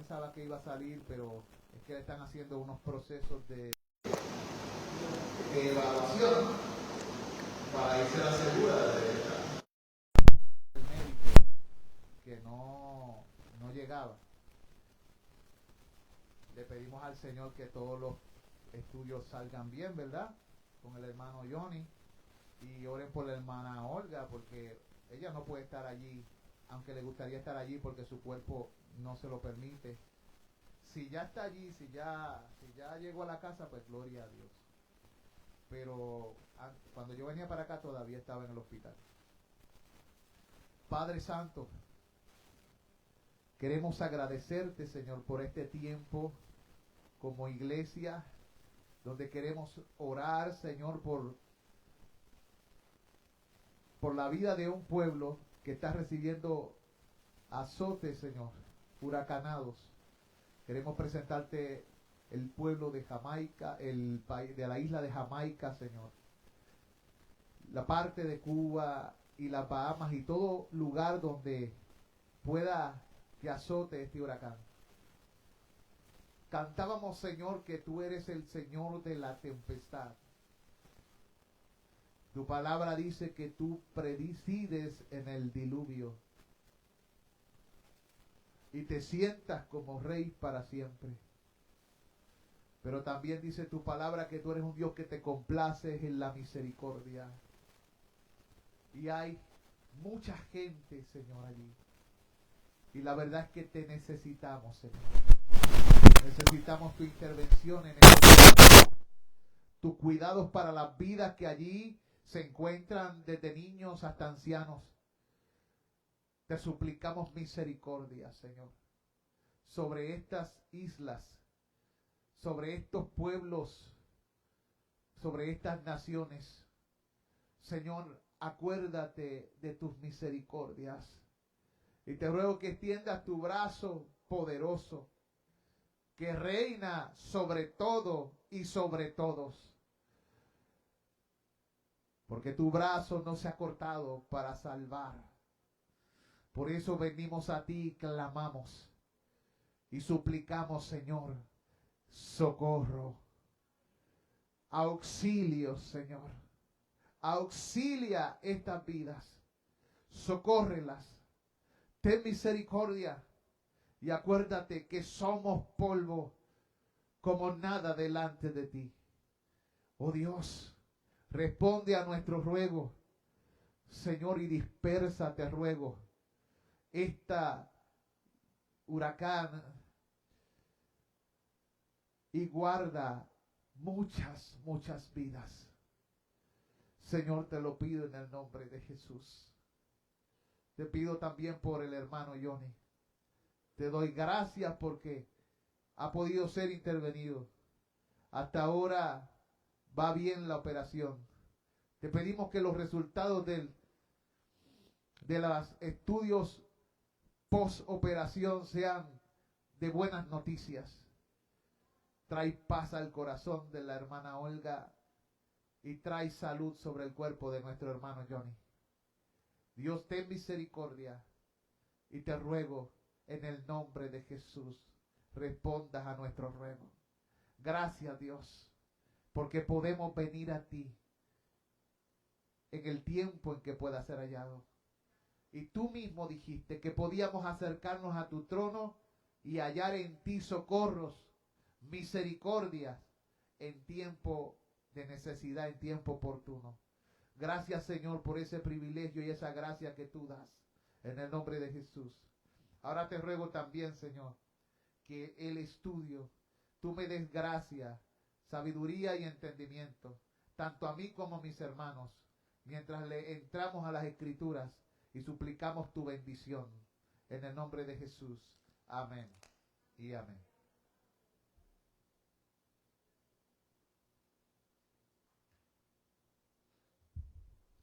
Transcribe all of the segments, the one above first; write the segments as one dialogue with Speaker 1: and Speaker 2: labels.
Speaker 1: pensaba que iba a salir, pero es que están haciendo unos procesos de evaluación para irse a la segura del médico que no llegaba. Le pedimos al Señor que todos los estudios salgan bien, ¿verdad? Con el hermano Johnny, y oren por la hermana Olga, porque ella no puede estar allí, aunque le gustaría estar allí, porque su cuerpo no se lo permite. Si ya está allí, si ya llegó a la casa, pues gloria a Dios. Pero cuando yo venía para acá todavía estaba en el hospital. Padre Santo, queremos agradecerte, Señor, por este tiempo como iglesia, donde queremos orar, Señor, por la vida de un pueblo que está recibiendo azotes, Señor, huracanados. Queremos presentarte el pueblo de Jamaica, el país de la isla de Jamaica, Señor. La parte de Cuba y las Bahamas y todo lugar donde pueda que azote este huracán. Cantábamos, Señor, que tú eres el Señor de la tempestad. Tu palabra dice que tú presides en el diluvio y te sientas como rey para siempre. Pero también dice tu palabra que tú eres un Dios que te complaces en la misericordia. Y hay mucha gente, Señor, allí. Y la verdad es que te necesitamos, Señor. Necesitamos tu intervención en este momento. Tus cuidados para las vidas que allí se encuentran, desde niños hasta ancianos. Te suplicamos misericordia, Señor, sobre estas islas, sobre estos pueblos, sobre estas naciones. Señor, acuérdate de tus misericordias. Y te ruego que extiendas tu brazo poderoso, que reina sobre todo y sobre todos. Porque tu brazo no se ha cortado para salvar. Por eso venimos a ti y clamamos y suplicamos, Señor, socorro, auxilio, Señor. Auxilia estas vidas, socórrelas, ten misericordia y acuérdate que somos polvo como nada delante de ti. Oh Dios, responde a nuestro ruego, Señor, y dispersa, te ruego, esta huracán y guarda muchas vidas. Señor, te lo pido en el nombre de Jesús. Te pido también por el hermano Johnny. Te doy gracias porque ha podido ser intervenido. Hasta ahora va bien la operación. Te pedimos que los resultados de los estudios post-operación sean de buenas noticias. Trae paz al corazón de la hermana Olga y trae salud sobre el cuerpo de nuestro hermano Johnny. Dios, ten misericordia y te ruego en el nombre de Jesús, respondas a nuestro ruego. Gracias, Dios, porque podemos venir a ti en el tiempo en que pueda ser hallado. Y tú mismo dijiste que podíamos acercarnos a tu trono y hallar en ti socorros, misericordias en tiempo de necesidad, en tiempo oportuno. Gracias, Señor, por ese privilegio y esa gracia que tú das en el nombre de Jesús. Ahora te ruego también, Señor, que el estudio, tú me des gracia, sabiduría y entendimiento, tanto a mí como a mis hermanos, mientras le entramos a las Escrituras y suplicamos tu bendición. En el nombre de Jesús. Amén y amén.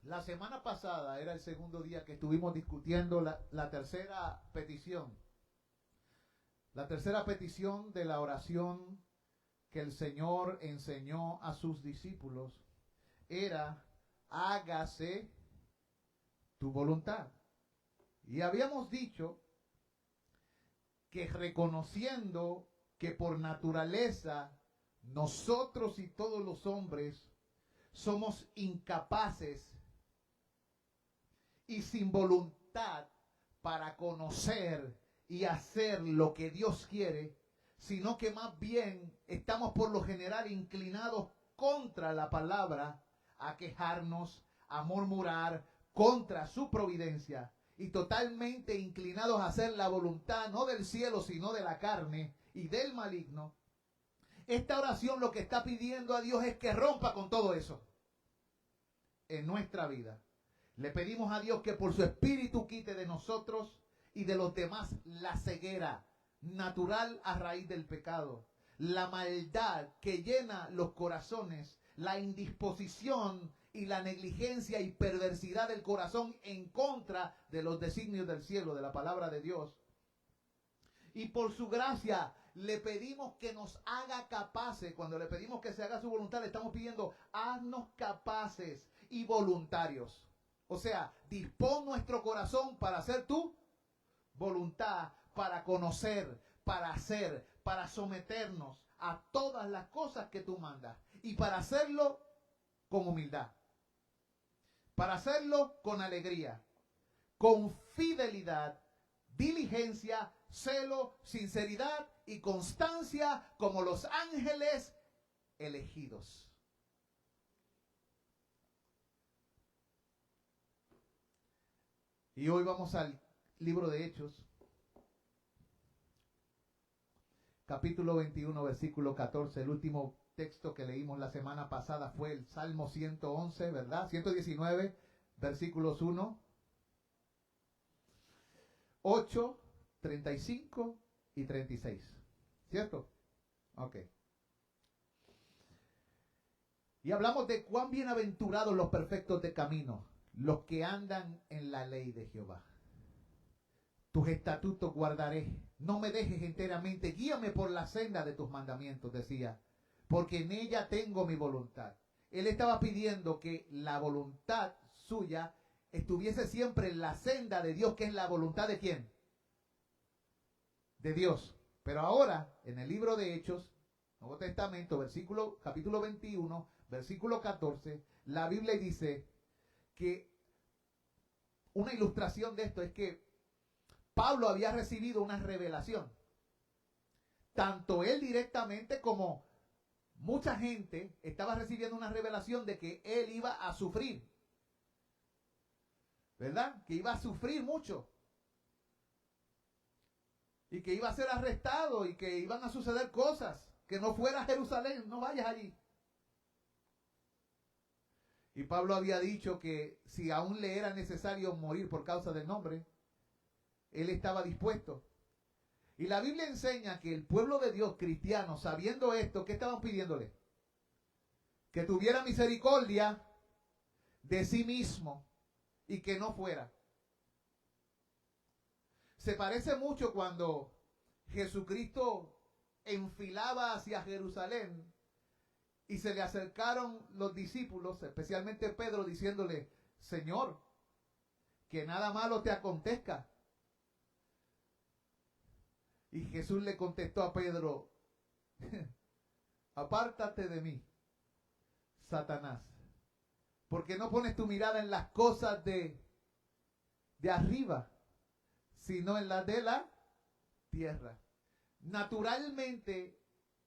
Speaker 1: La semana pasada era el segundo día que estuvimos discutiendo la tercera petición. La tercera petición de la oración que el Señor enseñó a sus discípulos era: hágase tu voluntad. Y habíamos dicho que reconociendo que por naturaleza nosotros y todos los hombres somos incapaces y sin voluntad para conocer y hacer lo que Dios quiere, sino que más bien estamos por lo general inclinados contra la palabra, a quejarnos, a murmurar contra su providencia y totalmente inclinados a hacer la voluntad no del cielo sino de la carne y del maligno. Esta oración lo que está pidiendo a Dios es que rompa con todo eso en nuestra vida. Le pedimos a Dios que por su espíritu quite de nosotros y de los demás la ceguera natural a raíz del pecado, la maldad que llena los corazones, la indisposición y la negligencia y perversidad del corazón en contra de los designios del cielo, de la palabra de Dios. Y por su gracia le pedimos que nos haga capaces. Cuando le pedimos que se haga su voluntad, le estamos pidiendo, haznos capaces y voluntarios. O sea, dispón nuestro corazón para hacer tu voluntad, para conocer, para hacer, para someternos a todas las cosas que tú mandas. Y para hacerlo con humildad. Para hacerlo con alegría, con fidelidad, diligencia, celo, sinceridad y constancia como los ángeles elegidos. Y hoy vamos al libro de Hechos, capítulo 21, versículo 14. El último texto que leímos la semana pasada fue el Salmo 111, ¿verdad? 119, versículos 1, 8, 35 y 36. ¿Cierto? Ok. Y hablamos de cuán bienaventurados los perfectos de camino, los que andan en la ley de Jehová. Tus estatutos guardaré, no me dejes enteramente, guíame por la senda de tus mandamientos, decía, porque en ella tengo mi voluntad. Él estaba pidiendo que la voluntad suya estuviese siempre en la senda de Dios, que es la voluntad de ¿quién? De Dios. Pero ahora, en el libro de Hechos, Nuevo Testamento, capítulo 21, versículo 14, la Biblia dice que una ilustración de esto es que Pablo había recibido una revelación. Tanto él directamente como mucha gente estaba recibiendo una revelación de que él iba a sufrir. ¿Verdad? Que iba a sufrir mucho. Y que iba a ser arrestado y que iban a suceder cosas. Que no fuera a Jerusalén, no vayas allí. Y Pablo había dicho que si aún le era necesario morir por causa del nombre, él estaba dispuesto. Y la Biblia enseña que el pueblo de Dios cristiano, sabiendo esto, ¿qué estaban pidiéndole? Que tuviera misericordia de sí mismo y que no fuera. Se parece mucho cuando Jesucristo enfilaba hacia Jerusalén y se le acercaron los discípulos, especialmente Pedro, diciéndole, Señor, que nada malo te acontezca. Y Jesús le contestó a Pedro, apártate de mí, Satanás, porque no pones tu mirada en las cosas de arriba, sino en las de la tierra. Naturalmente,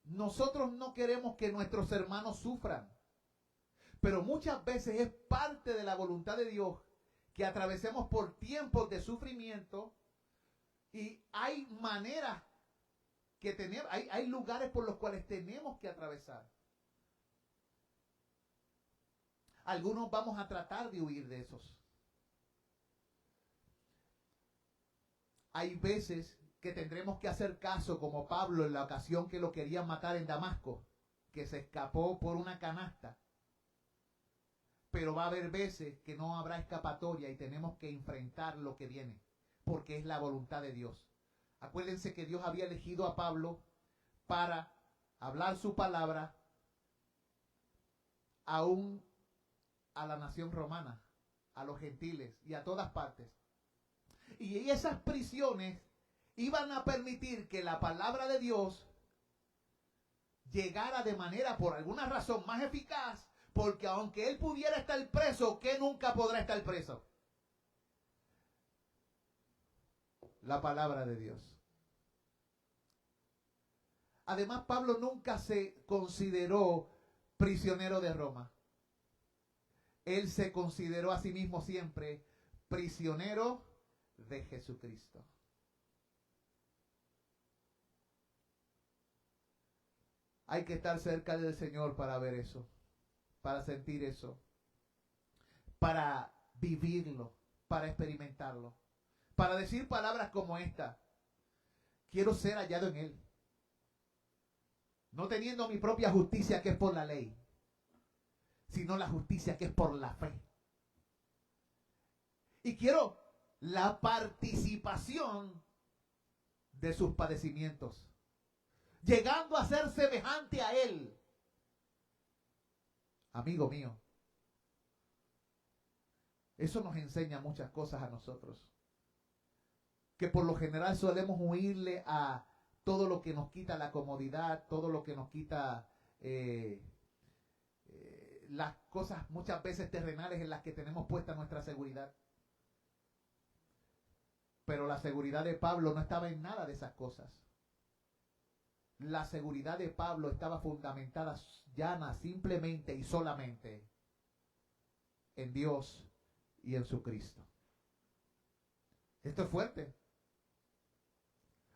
Speaker 1: nosotros no queremos que nuestros hermanos sufran, pero muchas veces es parte de la voluntad de Dios que atravesemos por tiempos de sufrimiento. Y hay maneras que tenemos, hay lugares por los cuales tenemos que atravesar. Algunos vamos a tratar de huir de esos. Hay veces que tendremos que hacer caso, como Pablo en la ocasión que lo querían matar en Damasco, que se escapó por una canasta. Pero va a haber veces que no habrá escapatoria y tenemos que enfrentar lo que viene, porque es la voluntad de Dios. Acuérdense que Dios había elegido a Pablo para hablar su palabra aún a la nación romana, a los gentiles y a todas partes. Y esas prisiones iban a permitir que la palabra de Dios llegara de manera, por alguna razón, más eficaz, porque aunque él pudiera estar preso, ¿qué nunca podrá estar preso? La palabra de Dios. Además, Pablo nunca se consideró prisionero de Roma. Él se consideró a sí mismo siempre prisionero de Jesucristo. Hay que estar cerca del Señor para ver eso, para sentir eso, para vivirlo, para experimentarlo, para decir palabras como esta: quiero ser hallado en Él, no teniendo mi propia justicia que es por la ley, sino la justicia que es por la fe. Y quiero la participación de sus padecimientos, llegando a ser semejante a Él. Amigo mío, eso nos enseña muchas cosas a nosotros, que por lo general solemos huirle a todo lo que nos quita la comodidad, todo lo que nos quita las cosas muchas veces terrenales en las que tenemos puesta nuestra seguridad. Pero la seguridad de Pablo no estaba en nada de esas cosas. La seguridad de Pablo estaba fundamentada llana, simplemente y solamente en Dios y en su Cristo. Esto es fuerte.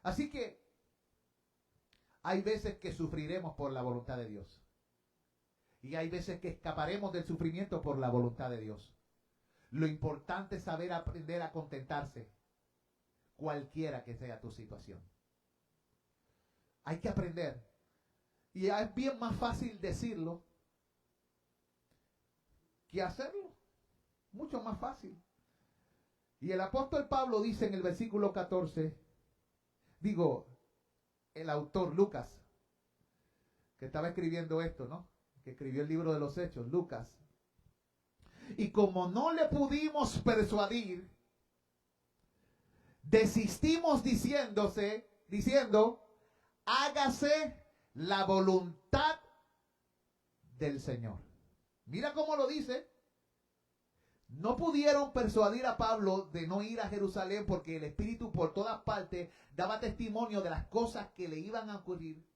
Speaker 1: Así que hay veces que sufriremos por la voluntad de Dios. Y hay veces que escaparemos del sufrimiento por la voluntad de Dios. Lo importante es saber aprender a contentarse, cualquiera que sea tu situación. Hay que aprender. Y es bien más fácil decirlo que hacerlo. Mucho más fácil. Y el apóstol Pablo dice en el versículo 14, el autor Lucas, que estaba escribiendo esto, ¿no? Que escribió el libro de los Hechos, Lucas. Y como no le pudimos persuadir, desistimos diciendo, hágase la voluntad del Señor. Mira cómo lo dice. No pudieron persuadir a Pablo de no ir a Jerusalén porque el Espíritu por todas partes daba testimonio de las cosas que le iban a ocurrir.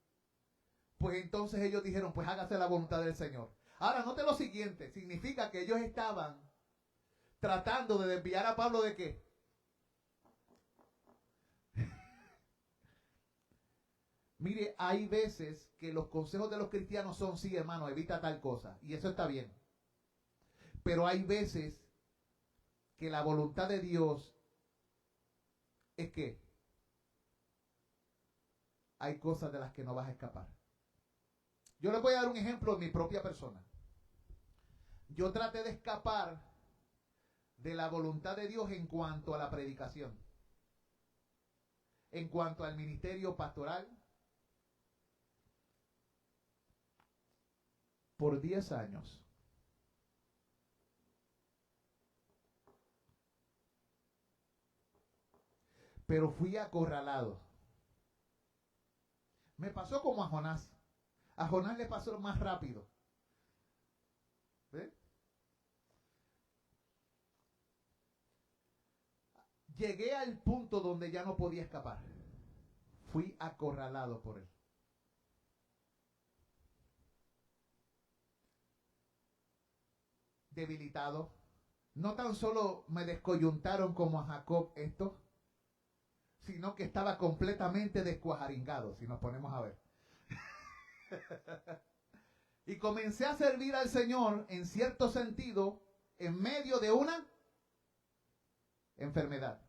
Speaker 1: Pues entonces ellos dijeron, pues hágase la voluntad del Señor. Ahora, note lo siguiente. Significa que ellos estaban tratando de desviar a Pablo ¿de qué? Mire, hay veces que los consejos de los cristianos son, sí, hermano, evita tal cosa. Y eso está bien. Pero hay veces que la voluntad de Dios es que hay cosas de las que no vas a escapar. Yo les voy a dar un ejemplo de mi propia persona. Yo traté de escapar de la voluntad de Dios en cuanto a la predicación, en cuanto al ministerio pastoral, por 10 años. Pero fui acorralado. Me pasó como a Jonás. A Jonás le pasó más rápido. ¿Ve? Llegué al punto donde ya no podía escapar. Fui acorralado por él. Debilitado. No tan solo me descoyuntaron como a Jacob esto, sino que estaba completamente descuajaringado, si nos ponemos a ver. Y comencé a servir al Señor, en cierto sentido, en medio de una enfermedad.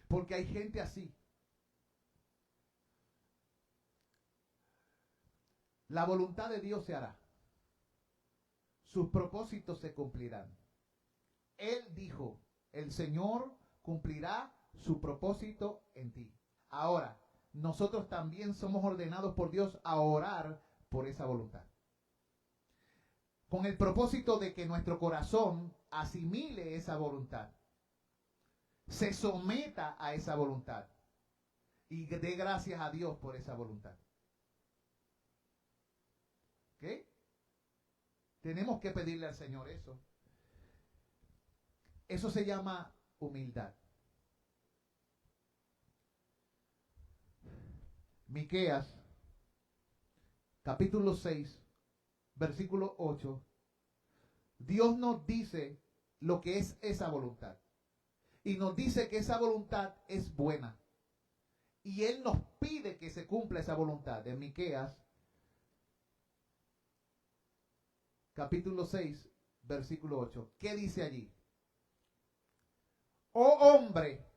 Speaker 1: Porque hay gente así. La voluntad de Dios se hará. Sus propósitos se cumplirán. Él dijo, el Señor cumplirá su propósito en ti. Ahora, nosotros también somos ordenados por Dios a orar por esa voluntad. Con el propósito de que nuestro corazón asimile esa voluntad. se someta a esa voluntad y dé gracias a Dios por esa voluntad. ¿Ok? Tenemos que pedirle al Señor eso. Eso se llama humildad. Miqueas, capítulo 6, versículo 8. Dios nos dice lo que es esa voluntad. Y nos dice que esa voluntad es buena. Y Él nos pide que se cumpla esa voluntad. En Miqueas, capítulo 6, versículo 8. ¿Qué dice allí? Oh hombre,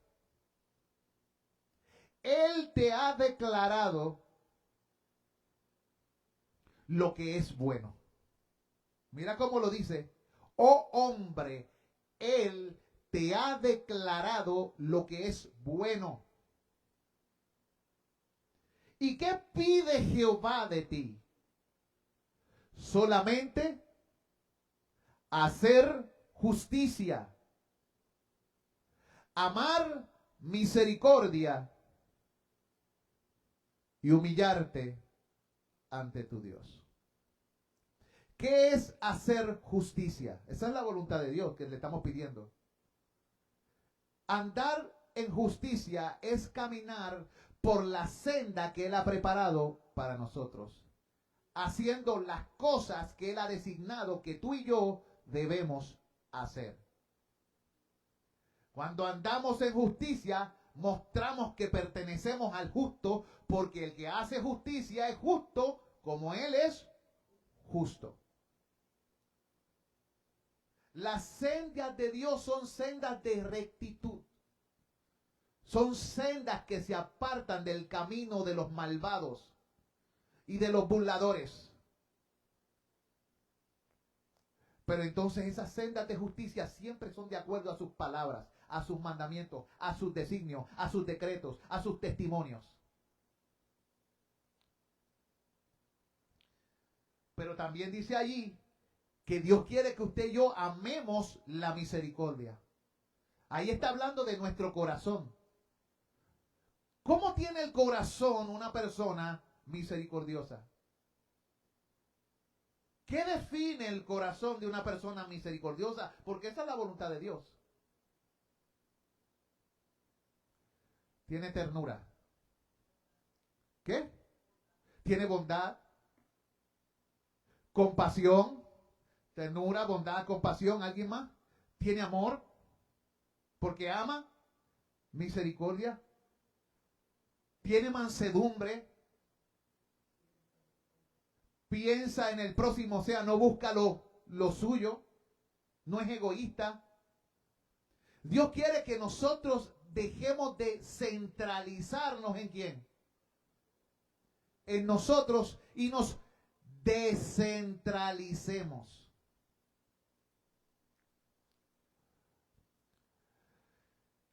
Speaker 1: Él te ha declarado lo que es bueno. Mira cómo lo dice. Oh hombre, Él te ha declarado lo que es bueno. ¿Y qué pide Jehová de ti? Solamente hacer justicia, amar misericordia y humillarte ante tu Dios. ¿Qué es hacer justicia? Esa es la voluntad de Dios que le estamos pidiendo. Andar en justicia es caminar por la senda que Él ha preparado para nosotros, haciendo las cosas que Él ha designado que tú y yo debemos hacer. Cuando andamos en justicia, mostramos que pertenecemos al justo, porque el que hace justicia es justo como Él es justo. Las sendas de Dios son sendas de rectitud. Son sendas que se apartan del camino de los malvados y de los burladores. Pero entonces esas sendas de justicia siempre son de acuerdo a sus palabras, a sus mandamientos, a sus designios, a sus decretos, a sus testimonios. Pero también dice allí que Dios quiere que usted y yo amemos la misericordia. Ahí está hablando de nuestro corazón. ¿Cómo tiene el corazón una persona misericordiosa? ¿Qué define el corazón de una persona misericordiosa? Porque esa es la voluntad de Dios. Tiene ternura. ¿Qué? Tiene bondad, compasión, ternura, bondad, compasión. ¿Alguien más? Tiene amor, porque ama, misericordia. Tiene mansedumbre. Piensa en el próximo, o sea, no busca lo suyo. No es egoísta. Dios quiere que nosotros dejemos de centralizarnos en quién. En nosotros, y nos descentralicemos.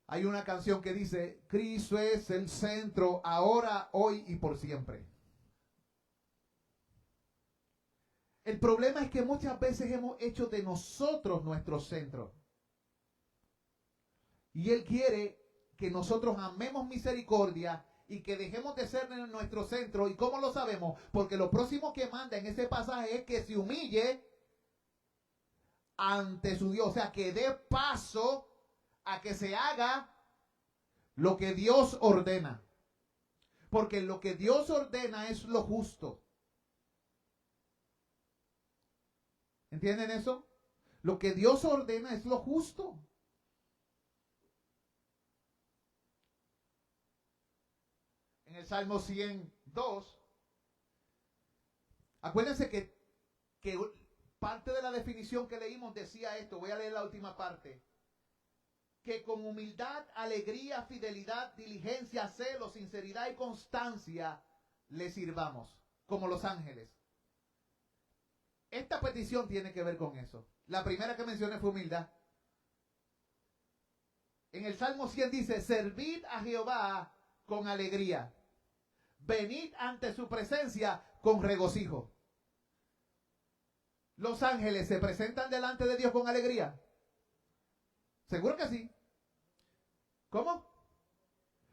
Speaker 1: Hay una canción que dice: Cristo es el centro, ahora, hoy y por siempre. El problema es que muchas veces hemos hecho de nosotros nuestro centro. Y Él quiere que nosotros amemos misericordia y que dejemos de ser en nuestro centro. ¿Y cómo lo sabemos? Porque lo próximo que manda en ese pasaje es que se humille ante su Dios. O sea, que dé paso a que se haga lo que Dios ordena. Porque lo que Dios ordena es lo justo. ¿Entienden eso? Lo que Dios ordena es lo justo. En el Salmo 102, acuérdense que parte de la definición que leímos decía esto. Voy a leer la última parte. Que con humildad, alegría, fidelidad, diligencia, celo, sinceridad y constancia le sirvamos, como los ángeles. Esta petición tiene que ver con eso. La primera que mencioné fue humildad. En el Salmo 100 dice: servid a Jehová con alegría, venid ante su presencia con regocijo. ¿Los ángeles se presentan delante de Dios con alegría? Seguro que sí. ¿Cómo?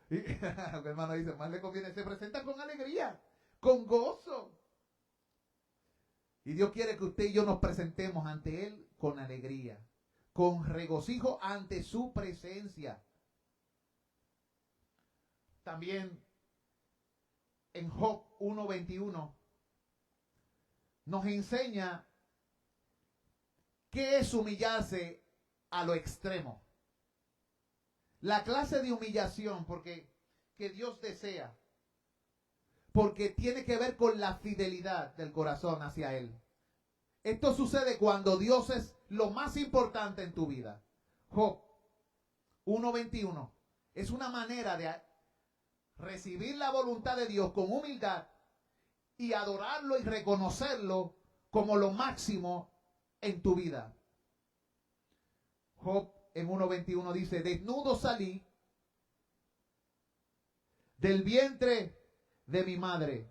Speaker 1: Y, el hermano dice, más le conviene, se presentan con alegría, con gozo. Y Dios quiere que usted y yo nos presentemos ante Él con alegría, con regocijo ante su presencia. También en Job 1:21 nos enseña qué es humillarse a lo extremo. La clase de humillación que Dios desea, porque tiene que ver con la fidelidad del corazón hacia Él. Esto sucede cuando Dios es lo más importante en tu vida. Job 1:21 es una manera de recibir la voluntad de Dios con humildad y adorarlo y reconocerlo como lo máximo en tu vida. Job en 1:21 dice, desnudo salí del vientre de mi madre,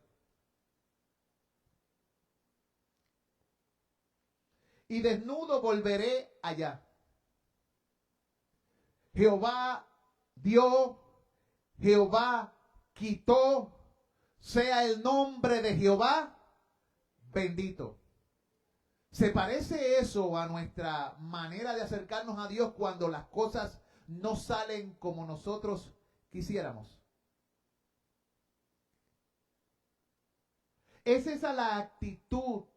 Speaker 1: y desnudo volveré allá. Jehová dio, Jehová quitó, sea el nombre de Jehová bendito. ¿Se parece eso a nuestra manera de acercarnos a Dios cuando las cosas no salen como nosotros quisiéramos? ¿Es esa la actitud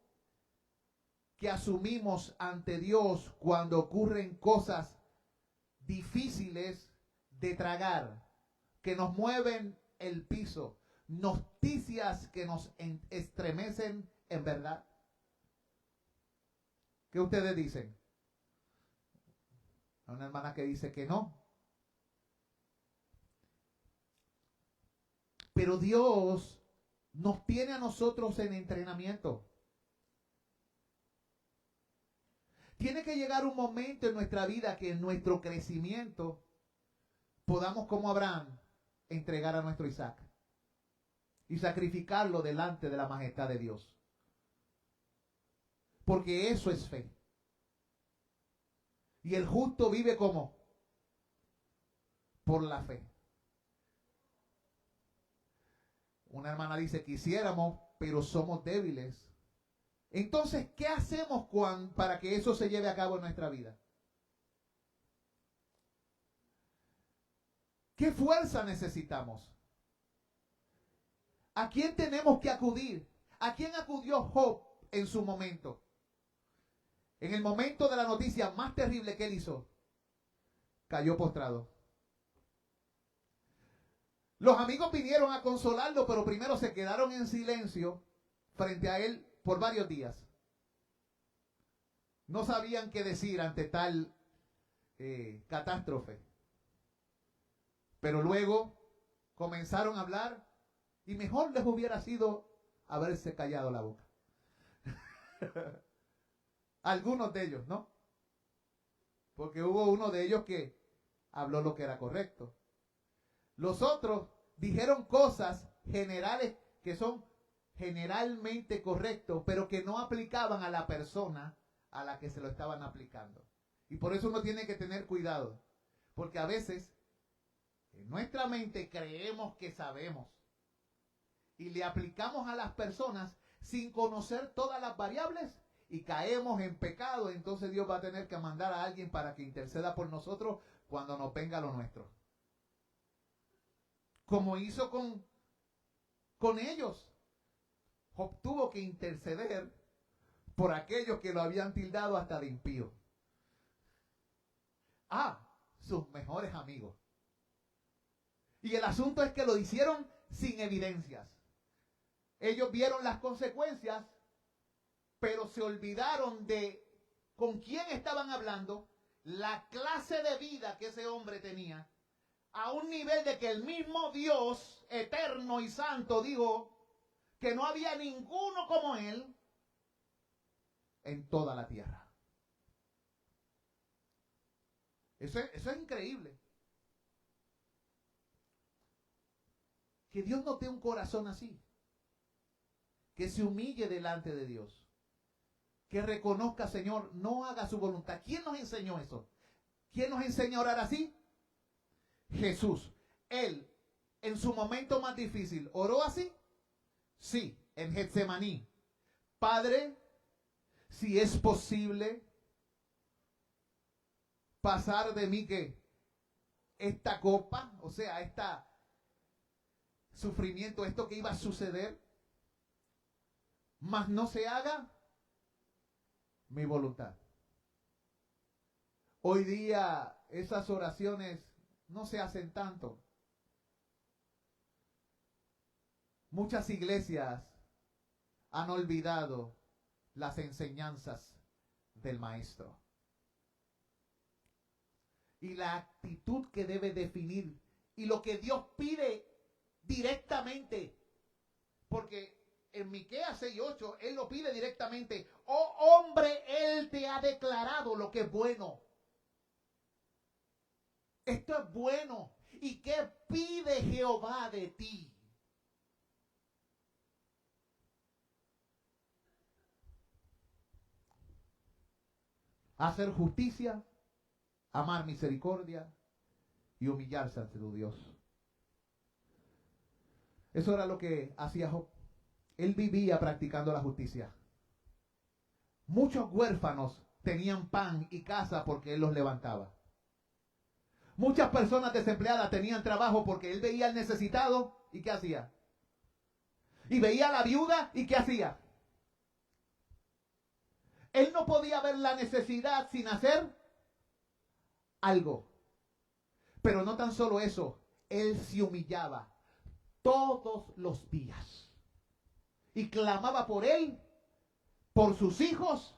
Speaker 1: que asumimos ante Dios cuando ocurren cosas difíciles de tragar, que nos mueven el piso, noticias que nos estremecen en verdad? ¿Qué ustedes dicen? Hay una hermana que dice que no. Pero Dios nos tiene a nosotros en entrenamiento. Tiene que llegar un momento en nuestra vida que en nuestro crecimiento podamos, como Abraham, entregar a nuestro Isaac y sacrificarlo delante de la majestad de Dios. Porque eso es fe. Y el justo vive como por la fe. Una hermana dice, quisiéramos, pero somos débiles. Entonces, ¿qué hacemos para que eso se lleve a cabo en nuestra vida? ¿Qué fuerza necesitamos? ¿A quién tenemos que acudir? ¿A quién acudió Job en su momento? En el momento de la noticia más terrible que él hizo, cayó postrado. Los amigos vinieron a consolarlo, pero primero se quedaron en silencio frente a él por varios días. No sabían qué decir ante tal catástrofe. Pero luego comenzaron a hablar y mejor les hubiera sido haberse callado la boca. Algunos de ellos, ¿no? Porque hubo uno de ellos que habló lo que era correcto. Los otros dijeron cosas generales que son generalmente correctos, pero que no aplicaban a la persona a la que se lo estaban aplicando. Y por eso uno tiene que tener cuidado, porque a veces en nuestra mente creemos que sabemos y le aplicamos a las personas sin conocer todas las variables y caemos en pecado. Entonces Dios va a tener que mandar a alguien para que interceda por nosotros cuando nos venga lo nuestro. Como hizo con ellos. Job tuvo que interceder por aquellos que lo habían tildado hasta de impío. Sus mejores amigos. Y el asunto es que lo hicieron sin evidencias. Ellos vieron las consecuencias, pero se olvidaron de con quién estaban hablando, la clase de vida que ese hombre tenía, a un nivel de que el mismo Dios eterno y santo dijo que no había ninguno como él en toda la tierra. Eso es increíble. Que Dios nos dé un corazón así. Que se humille delante de Dios. Que reconozca, Señor, no haga su voluntad. ¿Quién nos enseñó eso? ¿Quién nos enseñó a orar así? Jesús, él, en su momento más difícil, ¿oró así? Sí, en Getsemaní. Padre, si es posible pasar de mí que esta copa, o sea, este sufrimiento, esto que iba a suceder, mas no se haga mi voluntad. Hoy día esas oraciones no se hacen tanto. Muchas iglesias han olvidado las enseñanzas del maestro. Y la actitud que debe definir y lo que Dios pide directamente. Porque en Miqueas 6:8 Él lo pide directamente. Oh hombre, Él te ha declarado lo que es bueno. Esto es bueno. ¿Y qué pide Jehová de ti? Hacer justicia, amar misericordia y humillarse ante tu Dios. Eso era lo que hacía Job. Él vivía practicando la justicia. Muchos huérfanos tenían pan y casa porque él los levantaba. Muchas personas desempleadas tenían trabajo porque él veía al necesitado y ¿qué hacía? Y veía a la viuda y ¿qué hacía? Él no podía ver la necesidad sin hacer algo. Pero no tan solo eso, él se humillaba todos los días y clamaba por él, por sus hijos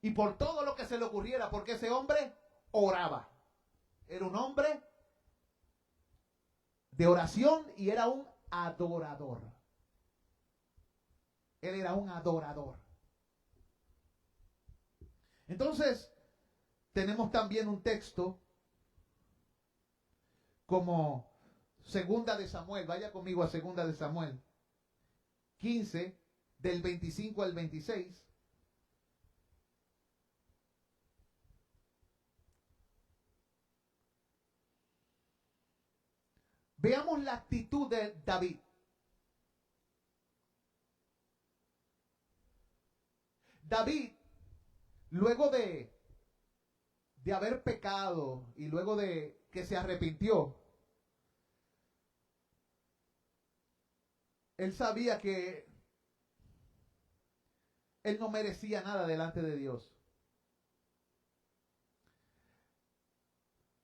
Speaker 1: y por todo lo que se le ocurriera, porque ese hombre oraba. Era un hombre de oración y era un adorador. Él era un adorador. Entonces, tenemos también un texto como Segunda de Samuel. Vaya conmigo a Segunda de Samuel 15, del 25 al 26. Veamos la actitud de David. David, luego de haber pecado y luego de que se arrepintió, él sabía que él no merecía nada delante de Dios.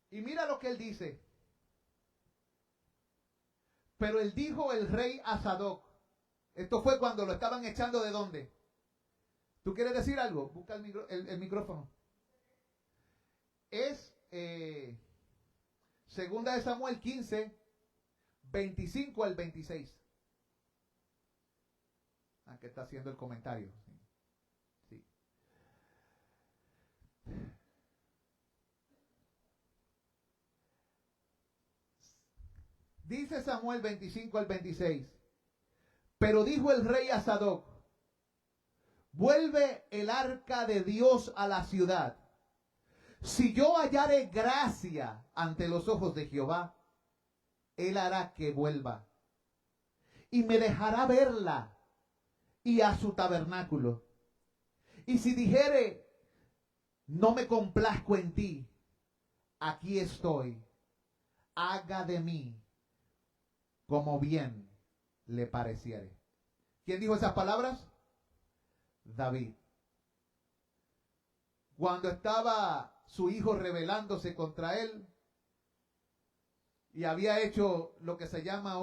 Speaker 1: Y mira lo que él dice. Pero él dijo el rey a Sadoc. Esto fue cuando lo estaban echando de dónde. ¿Tú quieres decir algo? Busca el micrófono. Es Segunda de Samuel 15, 25 al 26. Ah, que está haciendo el comentario. Sí. Dice Samuel 25 al 26. Pero dijo el rey a Sadoc: vuelve el arca de Dios a la ciudad. Si yo hallare gracia ante los ojos de Jehová, él hará que vuelva y me dejará verla y a su tabernáculo. Y si dijere, no me complazco en ti, aquí estoy, haga de mí como bien le pareciere. ¿Quién dijo esas palabras? David. Cuando estaba su hijo rebelándose contra él y había hecho lo que se llama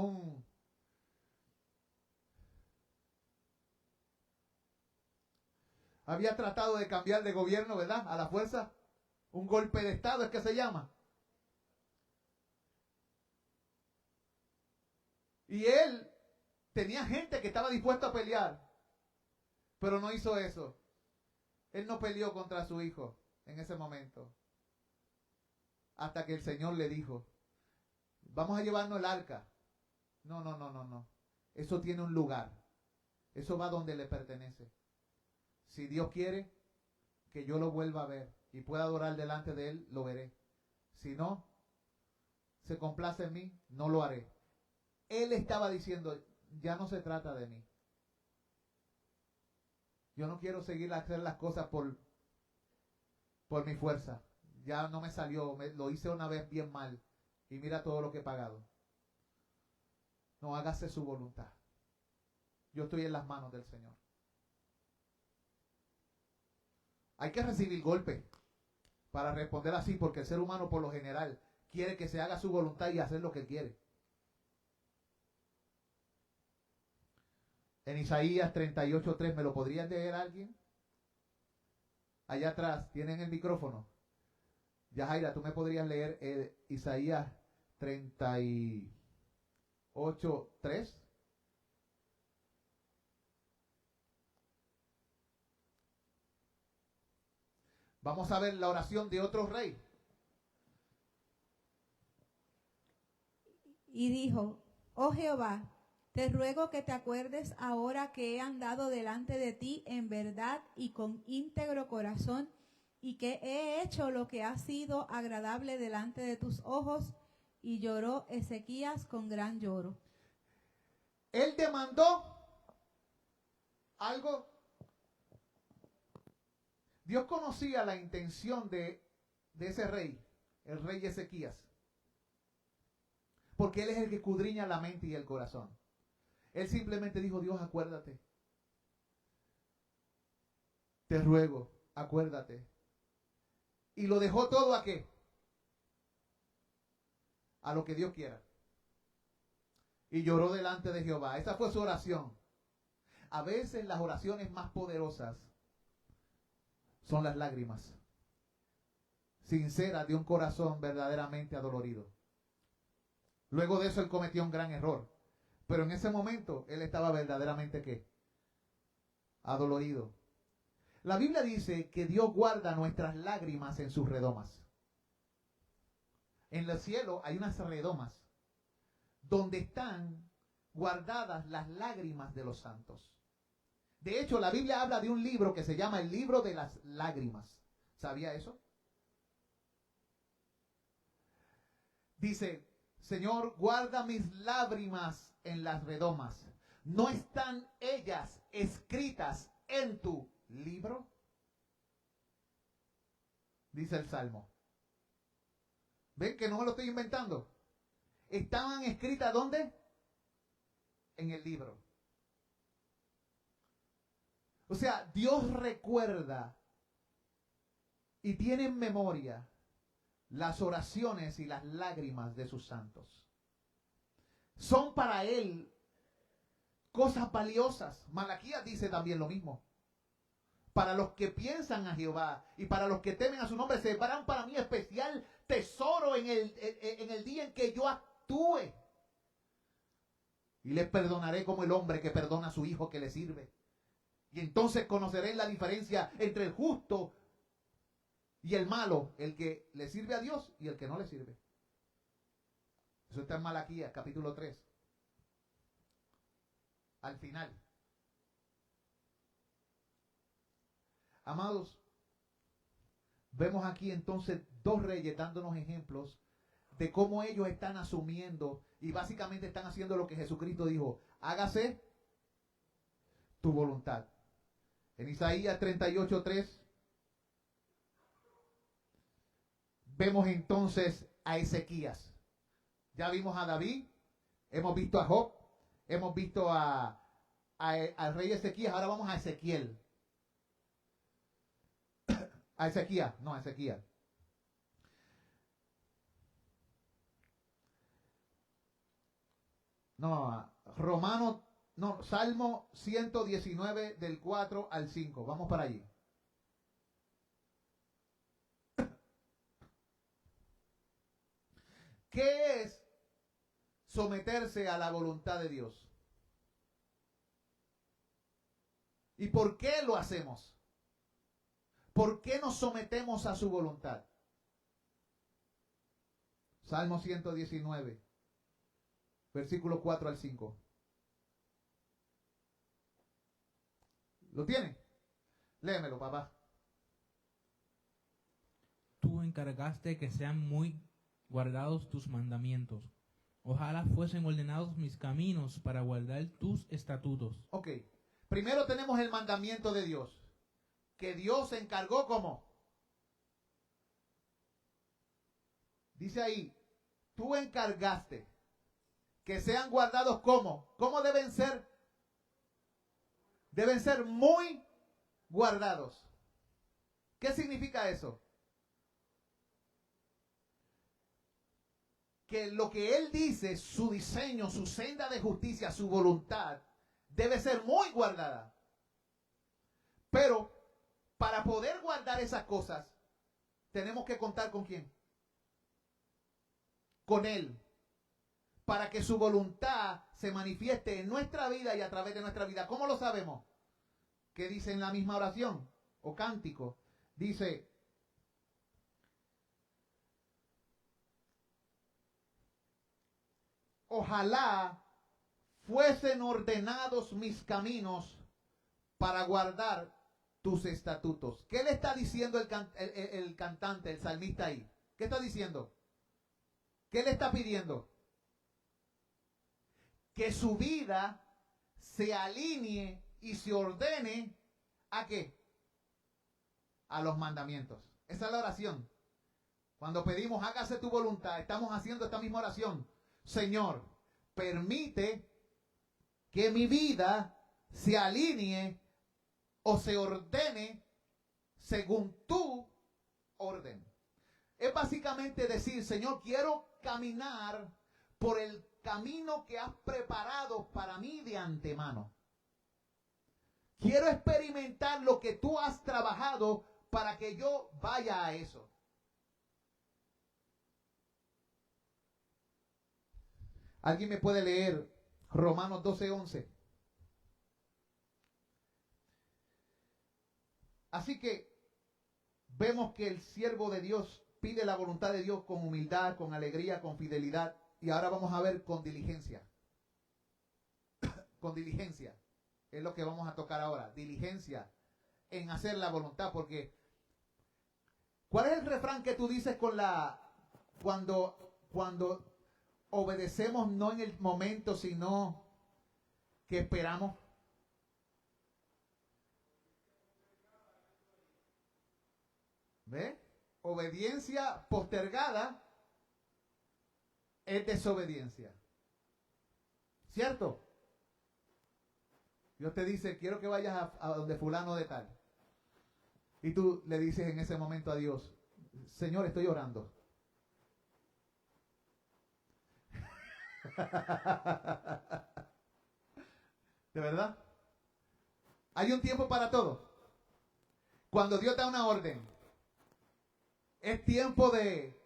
Speaker 1: había tratado de cambiar de gobierno, ¿verdad? A la fuerza. Un golpe de estado es que se llama. Y él tenía gente que estaba dispuesta a pelear, pero no hizo eso. Él no peleó contra su hijo en ese momento. Hasta que el Señor le dijo, vamos a llevarnos el arca. No, no, no, no, no. Eso tiene un lugar. Eso va donde le pertenece. Si Dios quiere que yo lo vuelva a ver y pueda adorar delante de él, lo veré. Si no, se complace en mí, no lo haré. Él estaba diciendo, ya no se trata de mí. Yo no quiero seguir a hacer las cosas por mi fuerza. Ya no me salió, lo hice una vez bien mal. Y mira todo lo que he pagado. No, hágase su voluntad. Yo estoy en las manos del Señor. Hay que recibir golpes para responder así, porque el ser humano por lo general quiere que se haga su voluntad y hacer lo que quiere. En Isaías 38:3, ¿me lo podrían leer alguien? Allá atrás, ¿tienen el micrófono? Yajaira, ¿tú me podrías leer Isaías 38:3? Vamos a ver la oración de otro rey.
Speaker 2: Y dijo, oh Jehová, te ruego que te acuerdes ahora que he andado delante de ti en verdad y con íntegro corazón, y que he hecho lo que ha sido agradable delante de tus ojos. Y lloró Ezequías con gran lloro.
Speaker 1: Él demandó algo. Dios conocía la intención de ese rey, el rey Ezequías, porque Él es el que escudriña la mente y el corazón. Él simplemente dijo, Dios, acuérdate. Te ruego, acuérdate. Y lo dejó todo ¿a qué? A lo que Dios quiera. Y lloró delante de Jehová. Esa fue su oración. A veces las oraciones más poderosas son las lágrimas sinceras de un corazón verdaderamente adolorido. Luego de eso él cometió un gran error. Pero en ese momento él estaba verdaderamente ¿qué? Adolorido. La Biblia dice que Dios guarda nuestras lágrimas en sus redomas. En el cielo hay unas redomas donde están guardadas las lágrimas de los santos. De hecho, la Biblia habla de un libro que se llama el libro de las lágrimas. ¿Sabía eso? Dice, Señor, guarda mis lágrimas en las redomas. ¿No están ellas escritas en tu libro? Dice el Salmo. ¿Ven que no me lo estoy inventando? ¿Estaban escritas dónde? En el libro. O sea, Dios recuerda y tiene en memoria las oraciones y las lágrimas de sus santos. Son para Él cosas valiosas. Malaquías dice también lo mismo. Para los que piensan a Jehová y para los que temen a su nombre, se separan para mí especial tesoro en el día en que yo actúe. Y les perdonaré como el hombre que perdona a su hijo que le sirve. Y entonces conoceréis la diferencia entre el justo y el malo, el que le sirve a Dios y el que no le sirve. Eso está en Malaquías, capítulo 3. Al final. Amados, vemos aquí entonces dos reyes dándonos ejemplos de cómo ellos están asumiendo y básicamente están haciendo lo que Jesucristo dijo: hágase tu voluntad. En Isaías 38:3 vemos entonces a Ezequías. Ya vimos a David, hemos visto a Job, hemos visto al rey Ezequías, ahora vamos a Ezequiel. A Ezequías, no a Ezequías. No, Salmo 119 del 4 al 5. Vamos para allí. ¿Qué es someterse a la voluntad de Dios? ¿Y por qué lo hacemos? ¿Por qué nos sometemos a su voluntad? Salmo 119, versículos 4 al 5. ¿Lo tiene? Léemelo, papá.
Speaker 3: Tú encargaste que sean muy guardados tus mandamientos. Ojalá fuesen ordenados mis caminos para guardar tus estatutos.
Speaker 1: Ok. Primero tenemos el mandamiento de Dios. Que Dios se encargó como. Dice ahí, tú encargaste que sean guardados como. ¿Cómo deben ser? Deben ser muy guardados. ¿Qué significa eso? Que lo que Él dice, su diseño, su senda de justicia, su voluntad, debe ser muy guardada. Pero para poder guardar esas cosas, tenemos que contar con ¿quién? Con Él. Para que su voluntad se manifieste en nuestra vida y a través de nuestra vida. ¿Cómo lo sabemos? ¿Qué dice en la misma oración o cántico? Dice, ojalá fuesen ordenados mis caminos para guardar tus estatutos. ¿Qué le está diciendo el cantante, el salmista ahí? ¿Qué está diciendo? ¿Qué le está pidiendo? Que su vida se alinee y se ordene ¿a qué? A los mandamientos. Esa es la oración. Cuando pedimos hágase tu voluntad, estamos haciendo esta misma oración. Señor, permite que mi vida se alinee o se ordene según tu orden. Es básicamente decir, Señor, quiero caminar por el camino que has preparado para mí de antemano. Quiero experimentar lo que tú has trabajado para que yo vaya a eso. ¿Alguien me puede leer Romanos 12:11? Así que vemos que el siervo de Dios pide la voluntad de Dios con humildad, con alegría, con fidelidad. Y ahora vamos a ver con diligencia. Con diligencia. Es lo que vamos a tocar ahora. Diligencia en hacer la voluntad. Porque, ¿cuál es el refrán que tú dices cuando obedecemos no en el momento, sino que esperamos? ¿Ve? Obediencia postergada es desobediencia. ¿Cierto? Dios te dice, quiero que vayas a donde fulano de tal. Y tú le dices en ese momento a Dios, Señor, estoy orando. ¿De verdad? Hay un tiempo para todo. Cuando Dios da una orden, es tiempo de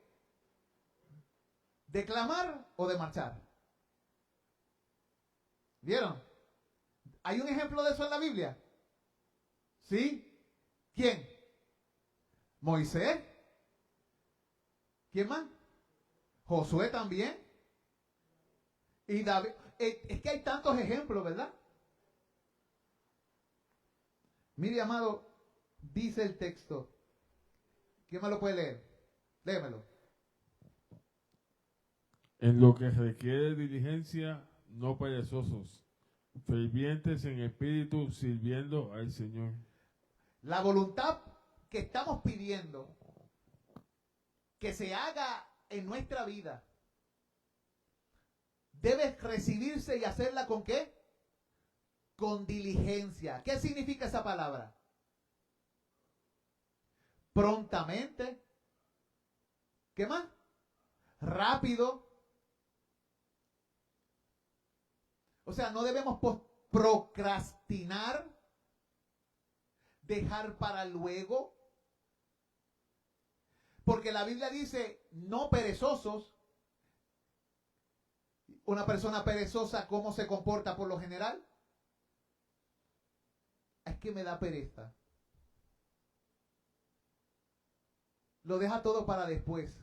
Speaker 1: clamar o de marchar. ¿Vieron? ¿Hay un ejemplo de eso en la Biblia? ¿Sí? ¿Quién? ¿Moisés? ¿Quién más? ¿Josué también? Y David. Es que hay tantos ejemplos, ¿verdad? Mire, amado, dice el texto. ¿Quién me lo puede leer? Léemelo.
Speaker 4: En lo que requiere diligencia, no perezosos, fervientes en espíritu, sirviendo al Señor.
Speaker 1: La voluntad que estamos pidiendo que se haga en nuestra vida debe recibirse y hacerla ¿con qué? Con diligencia. ¿Qué significa esa palabra? Prontamente. ¿Qué más? Rápido. O sea, no debemos procrastinar, dejar para luego. Porque la Biblia dice, no perezosos. Una persona perezosa, ¿cómo se comporta por lo general? Es que me da pereza. Lo deja todo para después.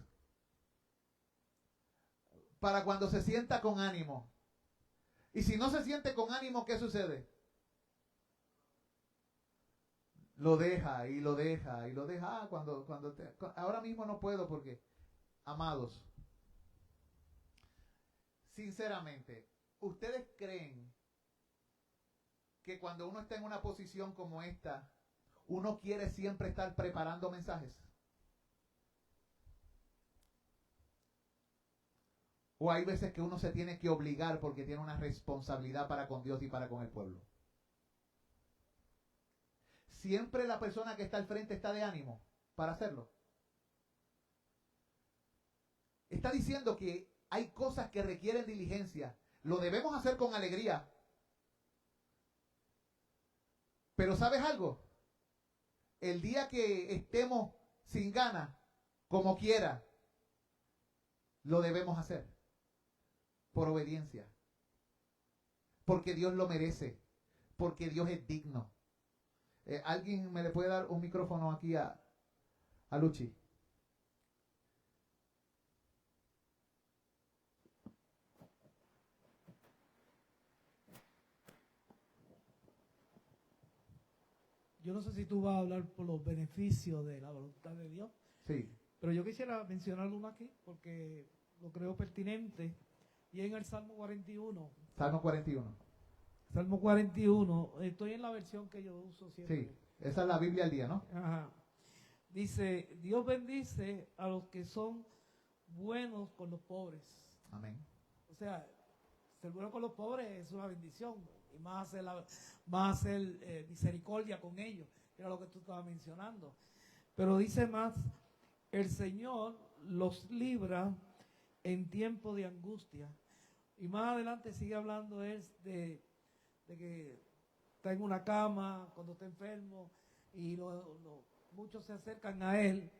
Speaker 1: Para cuando se sienta con ánimo. Y si no se siente con ánimo, ¿qué sucede? Lo deja y lo deja y lo deja. Ahora mismo no puedo porque, amados, sinceramente, ¿ustedes creen que cuando uno está en una posición como esta, uno quiere siempre estar preparando mensajes? ¿O hay veces que uno se tiene que obligar porque tiene una responsabilidad para con Dios y para con el pueblo? Siempre la persona que está al frente está de ánimo para hacerlo. Está diciendo que hay cosas que requieren diligencia. Lo debemos hacer con alegría. Pero ¿sabes algo? El día que estemos sin ganas, como quiera, lo debemos hacer. Por obediencia. Porque Dios lo merece. Porque Dios es digno. ¿Alguien me le puede dar un micrófono aquí a Luchi?
Speaker 5: Yo no sé si tú vas a hablar por los beneficios de la voluntad de Dios.
Speaker 1: Sí.
Speaker 5: Pero yo quisiera mencionar uno aquí porque lo creo pertinente. Y en el Salmo 41.
Speaker 1: Salmo 41.
Speaker 5: Salmo 41. Estoy en la versión que yo uso siempre.
Speaker 1: Sí, esa es la Biblia al día, ¿no?
Speaker 5: Ajá. Dice, Dios bendice a los que son buenos con los pobres.
Speaker 1: Amén.
Speaker 5: O sea, ser bueno con los pobres es una bendición. Y más hacer misericordia con ellos. Era lo que tú estabas mencionando. Pero dice más, el Señor los libra en tiempo de angustia. Y más adelante sigue hablando de que está en una cama, cuando está enfermo, y muchos se acercan a él.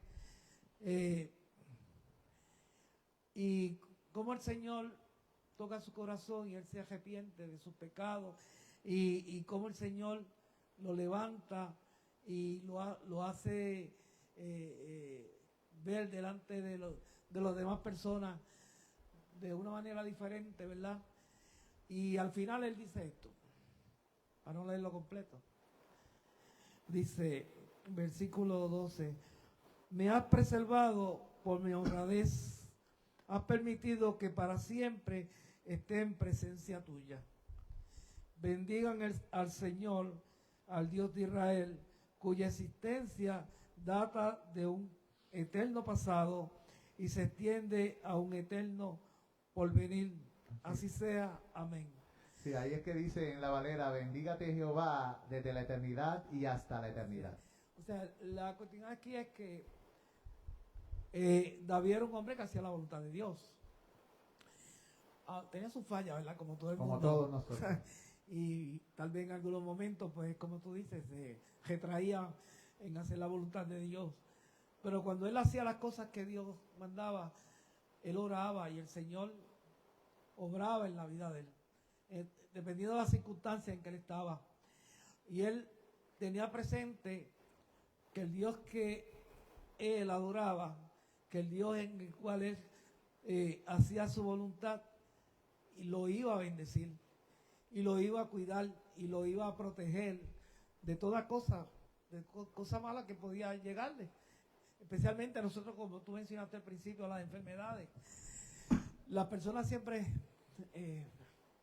Speaker 5: Y como el Señor toca su corazón y él se arrepiente de sus pecados, y como el Señor lo levanta y lo hace ver delante de las demás personas de una manera diferente, ¿verdad? Y al final él dice esto, para no leerlo completo. Dice, versículo 12, me has preservado por mi honradez, has permitido que para siempre esté en presencia tuya. Bendigan al Señor, al Dios de Israel, cuya existencia data de un eterno pasado y se extiende a un eterno porvenir. Así sea. Amén.
Speaker 1: Sí, ahí es que dice en la Valera, bendígate Jehová desde la eternidad y hasta la eternidad.
Speaker 5: O sea, la cuestión aquí es que David era un hombre que hacía la voluntad de Dios. Tenía sus fallas, ¿verdad? Como todo el
Speaker 1: Como
Speaker 5: mundo.
Speaker 1: todos nosotros.
Speaker 5: Y tal vez en algunos momentos, pues como tú dices, se retraía en hacer la voluntad de Dios. Pero cuando él hacía las cosas que Dios mandaba, él oraba y el Señor obraba en la vida de él, dependiendo de las circunstancias en que él estaba. Y él tenía presente que el Dios que él adoraba, que el Dios en el cual él hacía su voluntad, y lo iba a bendecir, y lo iba a cuidar, y lo iba a proteger de toda cosa, mala que podía llegarle. Especialmente a nosotros, como tú mencionaste al principio, las enfermedades. Las personas siempre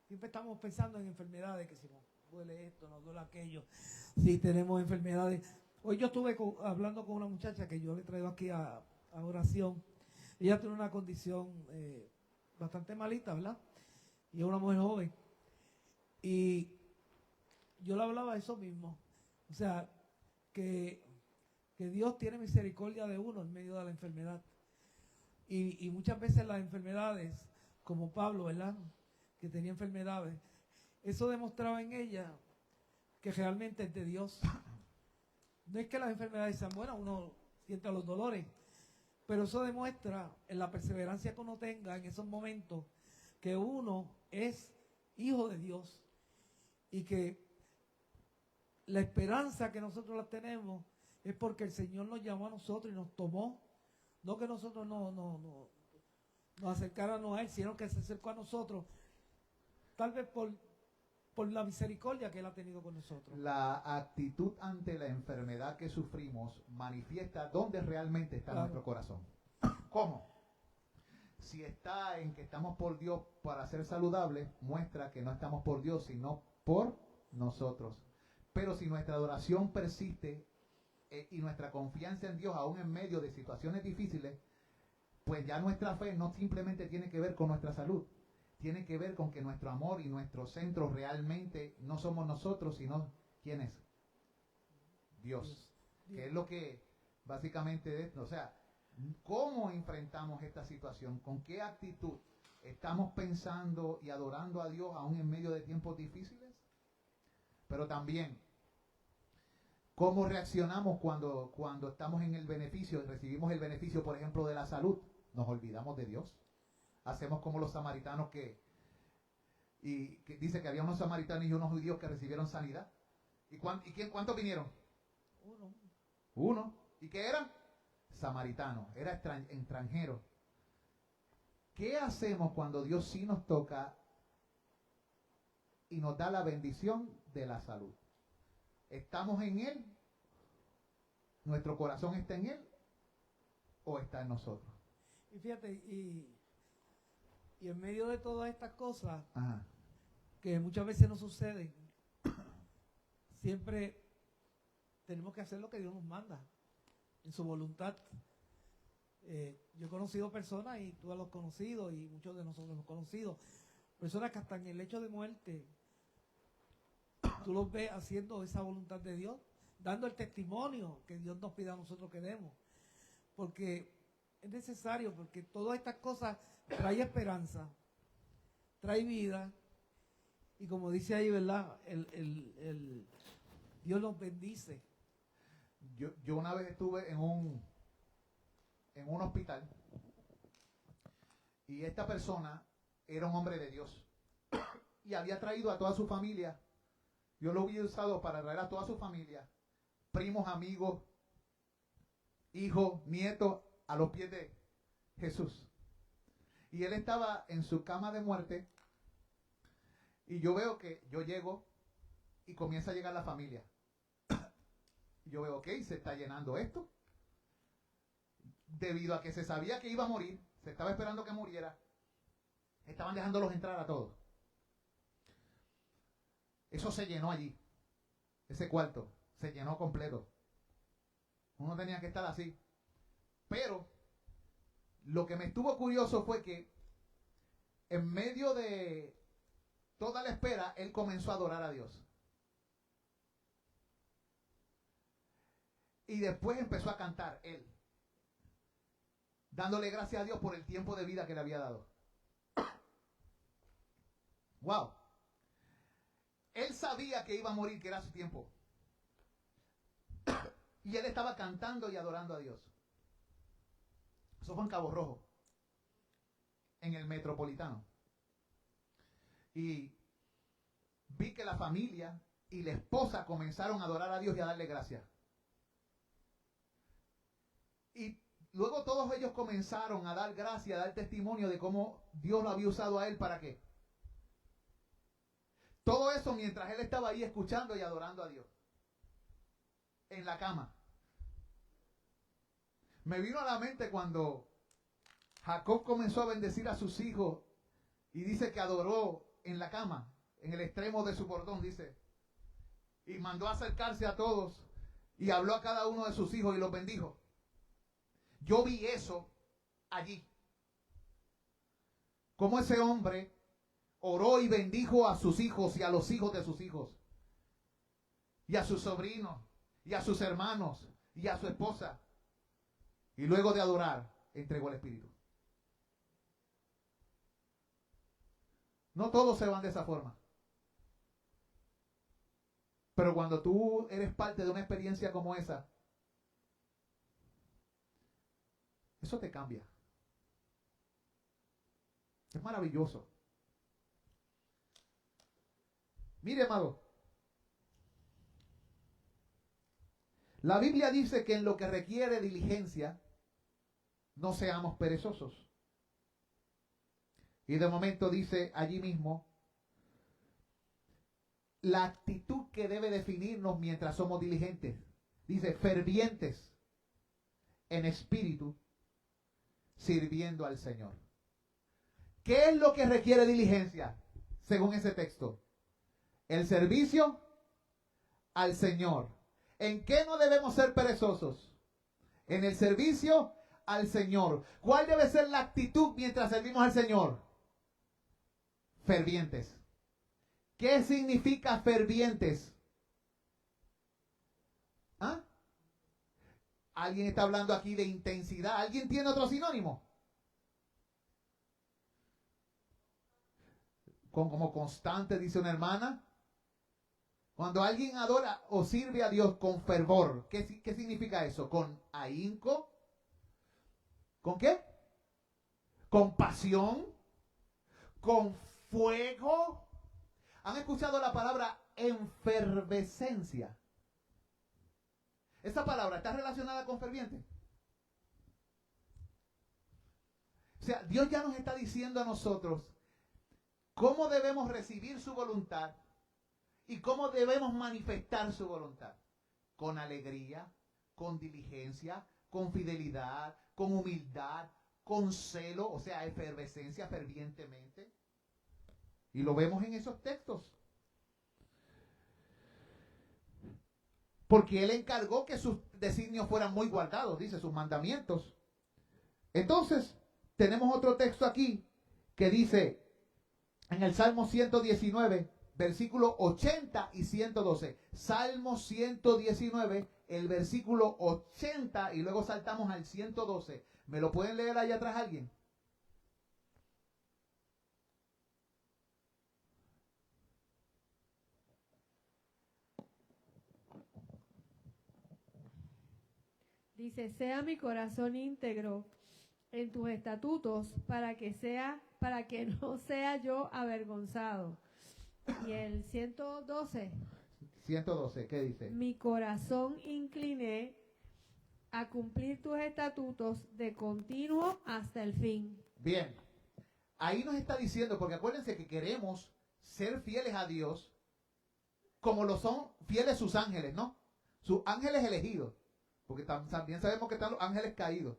Speaker 5: estamos pensando en enfermedades, que si nos duele esto, nos duele aquello, si tenemos enfermedades. Hoy yo estuve hablando con una muchacha que yo le traigo aquí a oración. Ella tiene una condición bastante malita, ¿verdad? Y es una mujer joven. Y yo le hablaba de eso mismo. O sea, que Dios tiene misericordia de uno en medio de la enfermedad. Y muchas veces las enfermedades, como Pablo, ¿verdad? Que tenía enfermedades, eso demostraba en ella que realmente es de Dios. No es que las enfermedades sean buenas, uno siente los dolores, pero eso demuestra en la perseverancia que uno tenga en esos momentos que uno es hijo de Dios y que la esperanza que nosotros la tenemos es porque el Señor nos llamó a nosotros y nos tomó. No que nosotros nos acercáramos a Él, sino que se acercó a nosotros, tal vez por la misericordia que Él ha tenido con nosotros.
Speaker 1: La actitud ante la enfermedad que sufrimos manifiesta dónde realmente está nuestro corazón. ¿Cómo? Si está en que estamos por Dios para ser saludables, muestra que no estamos por Dios, sino por nosotros. Pero si nuestra adoración persiste y nuestra confianza en Dios, aún en medio de situaciones difíciles, pues ya nuestra fe no simplemente tiene que ver con nuestra salud, tiene que ver con que nuestro amor y nuestro centro realmente no somos nosotros, sino ¿quién es? Dios. Que es lo que básicamente es, o sea, ¿cómo enfrentamos esta situación? ¿Con qué actitud estamos pensando y adorando a Dios aún en medio de tiempos difíciles? Pero también, ¿cómo reaccionamos cuando estamos en el beneficio, recibimos el beneficio, por ejemplo, de la salud? Nos olvidamos de Dios. Hacemos como los samaritanos que dice que había unos samaritanos y unos judíos que recibieron sanidad. ¿Cuántos vinieron? Uno. ¿Y qué eran? Samaritanos, era extranjero. ¿Qué hacemos cuando Dios sí nos toca y nos da la bendición de la salud? ¿Estamos en Él? ¿Nuestro corazón está en Él? ¿O está en nosotros?
Speaker 5: Y fíjate, y en medio de todas estas cosas,
Speaker 1: Ajá.
Speaker 5: que muchas veces no suceden, siempre tenemos que hacer lo que Dios nos manda, en su voluntad. Yo he conocido personas, y tú lo has conocido, y muchos de nosotros hemos conocido, personas que hasta en el hecho de muerte, tú los ves haciendo esa voluntad de Dios, dando el testimonio que Dios nos pide a nosotros que demos. Porque es necesario, porque todas estas cosas trae esperanza, trae vida, y como dice ahí, ¿verdad? Dios los bendice.
Speaker 1: Yo una vez estuve en un hospital y esta persona era un hombre de Dios y había traído a toda su familia. Yo lo había usado para traer a toda su familia, primos, amigos, hijos, nietos, a los pies de Jesús. Y él estaba en su cama de muerte y yo veo que yo llego y comienza a llegar la familia. Yo veo, ok, se está llenando esto. Debido a que se sabía que iba a morir, se estaba esperando que muriera, estaban dejándolos entrar a todos. Eso se llenó allí. Ese cuarto se llenó completo. Uno tenía que estar así. Pero lo que me estuvo curioso fue que en medio de toda la espera, él comenzó a adorar a Dios. Y después empezó a cantar él, dándole gracias a Dios por el tiempo de vida que le había dado. Wow. Él sabía que iba a morir, que era su tiempo. Y él estaba cantando y adorando a Dios. Eso fue en Cabo Rojo, en el Metropolitano. Y vi que la familia y la esposa comenzaron a adorar a Dios y a darle gracias. Y luego todos ellos comenzaron a dar gracias, a dar testimonio de cómo Dios lo había usado a él. ¿Para qué? Todo eso mientras él estaba ahí escuchando y adorando a Dios. En la cama. Me vino a la mente cuando Jacob comenzó a bendecir a sus hijos y dice que adoró en la cama, en el extremo de su bordón, dice. Y mandó a acercarse a todos y habló a cada uno de sus hijos y los bendijo. Yo vi eso allí. Cómo ese hombre oró y bendijo a sus hijos y a los hijos de sus hijos. Y a sus sobrinos, y a sus hermanos, y a su esposa. Y luego de adorar, entregó el Espíritu. No todos se van de esa forma. Pero cuando tú eres parte de una experiencia como esa, eso te cambia. Es maravilloso. Mire, amado. La Biblia dice que en lo que requiere diligencia, no seamos perezosos. Y de momento dice allí mismo, la actitud que debe definirnos mientras somos diligentes. Dice, fervientes en espíritu, sirviendo al Señor. ¿Qué es lo que requiere diligencia? Según ese texto. El servicio al Señor. ¿En qué no debemos ser perezosos? En el servicio al Señor. ¿Cuál debe ser la actitud mientras servimos al Señor? Fervientes. ¿Qué significa fervientes? ¿Ah? ¿Alguien está hablando aquí de intensidad? ¿Alguien tiene otro sinónimo? Como constante, dice una hermana. Cuando alguien adora o sirve a Dios con fervor, ¿qué significa eso? ¿Con ahínco? ¿Con qué? ¿Con pasión? ¿Con fuego? ¿Han escuchado la palabra efervescencia? ¿Esa palabra está relacionada con ferviente? O sea, Dios ya nos está diciendo a nosotros cómo debemos recibir su voluntad y cómo debemos manifestar su voluntad. Con alegría, con diligencia, con fidelidad, con humildad, con celo, o sea, efervescencia, fervientemente. Y lo vemos en esos textos. Porque Él encargó que sus designios fueran muy guardados, dice, sus mandamientos. Entonces, tenemos otro texto aquí que dice en el Salmo 119, versículo 80 y 112. Salmo 119, el versículo 80 y luego saltamos al 112. ¿Me lo pueden leer allá atrás alguien?
Speaker 6: Dice, sea mi corazón íntegro en tus estatutos para que no sea yo avergonzado. Y el 112.
Speaker 1: 112, ¿qué dice?
Speaker 6: Mi corazón incliné a cumplir tus estatutos de continuo hasta el fin.
Speaker 1: Bien, ahí nos está diciendo, porque acuérdense que queremos ser fieles a Dios como lo son fieles sus ángeles, ¿no? Sus ángeles elegidos. Porque también sabemos que están los ángeles caídos.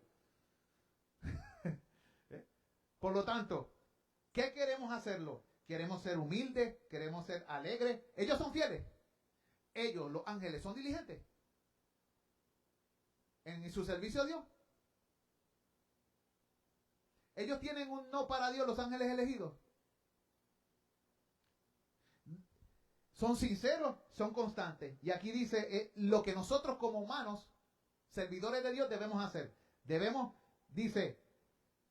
Speaker 1: Por lo tanto, ¿qué queremos hacerlo? Queremos ser humildes, queremos ser alegres. Ellos son fieles. Ellos, los ángeles, son diligentes en su servicio a Dios. Ellos tienen un no para Dios, los ángeles elegidos. Son sinceros, son constantes. Y aquí dice lo que nosotros como humanos, servidores de Dios, debemos hacer. Debemos, dice,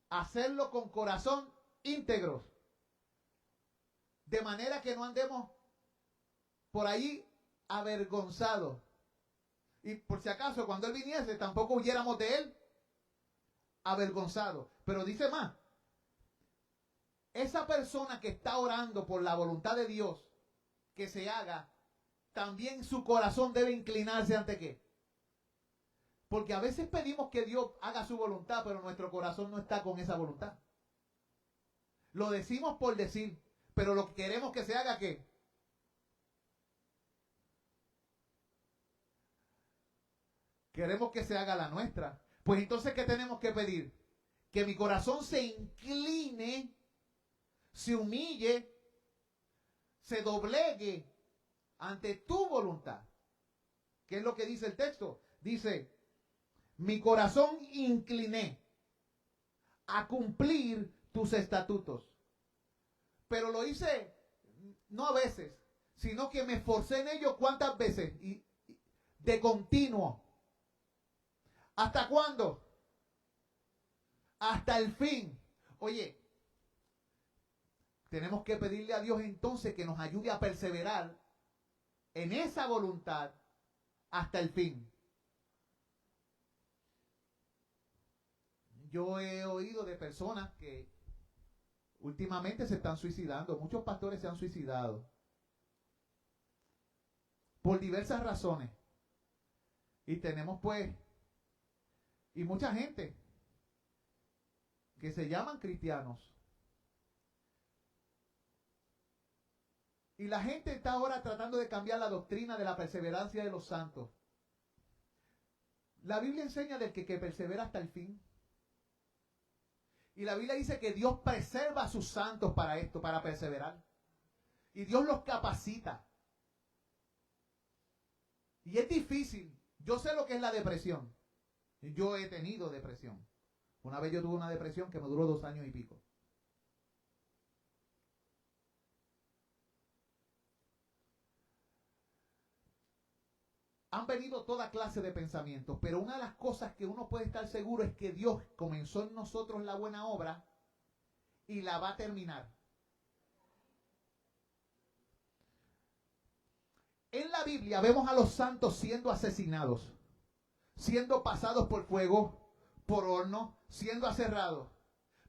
Speaker 1: hacerlo con corazón íntegros. De manera que no andemos por ahí avergonzados. Y por si acaso, cuando Él viniese, tampoco huyéramos de Él avergonzados. Pero dice más, esa persona que está orando por la voluntad de Dios que se haga, también su corazón debe inclinarse ante ¿qué? Porque a veces pedimos que Dios haga su voluntad, pero nuestro corazón no está con esa voluntad. Lo decimos por decir, pero lo que queremos que se haga ¿qué? Queremos que se haga la nuestra. Pues entonces, ¿qué tenemos que pedir? Que mi corazón se incline, se humille, se doblegue ante tu voluntad. ¿Qué es lo que dice el texto? Dice, mi corazón incliné a cumplir tus estatutos. Pero lo hice no a veces, sino que me esforcé en ello ¿cuántas veces? Y de continuo. ¿Hasta cuándo? Hasta el fin. Oye, tenemos que pedirle a Dios entonces que nos ayude a perseverar en esa voluntad hasta el fin. Yo he oído de personas que últimamente se están suicidando. Muchos pastores se han suicidado por diversas razones. Y tenemos pues, y mucha gente que se llaman cristianos. Y la gente está ahora tratando de cambiar la doctrina de la perseverancia de los santos. La Biblia enseña del que persevera hasta el fin. Y la Biblia dice que Dios preserva a sus santos para esto, para perseverar. Y Dios los capacita. Y es difícil. Yo sé lo que es la depresión. Yo he tenido depresión. Una vez yo tuve una depresión que me duró 2 años y pico. Han venido toda clase de pensamientos, pero una de las cosas que uno puede estar seguro es que Dios comenzó en nosotros la buena obra y la va a terminar. En la Biblia vemos a los santos siendo asesinados, siendo pasados por fuego, por horno, siendo aserrados.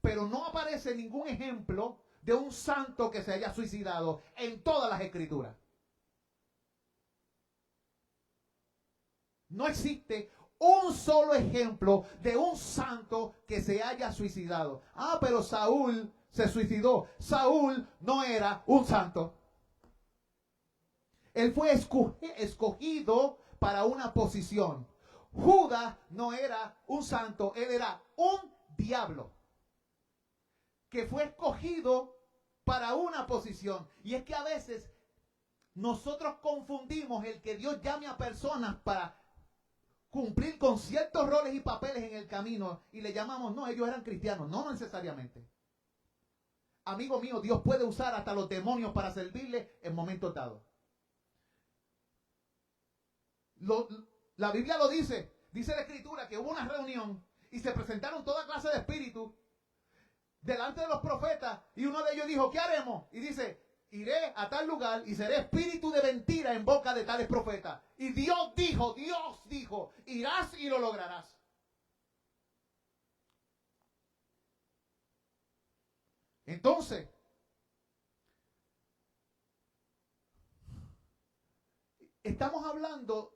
Speaker 1: Pero no aparece ningún ejemplo de un santo que se haya suicidado en todas las escrituras. No existe un solo ejemplo de un santo que se haya suicidado. Ah, pero Saúl se suicidó. Saúl no era un santo. Él fue escogido para una posición. Judas no era un santo, él era un diablo que fue escogido para una posición. Y es que a veces nosotros confundimos el que Dios llame a personas para cumplir con ciertos roles y papeles en el camino y le llamamos, no, ellos eran cristianos. No necesariamente. Amigo mío, Dios puede usar hasta los demonios para servirle en momentos dados. La Biblia lo dice. Dice la Escritura que hubo una reunión y se presentaron toda clase de espíritus delante de los profetas y uno de ellos dijo, ¿qué haremos? Y dice, iré a tal lugar y seré espíritu de mentira en boca de tales profetas. Y Dios dijo, irás y lo lograrás. Entonces, estamos hablando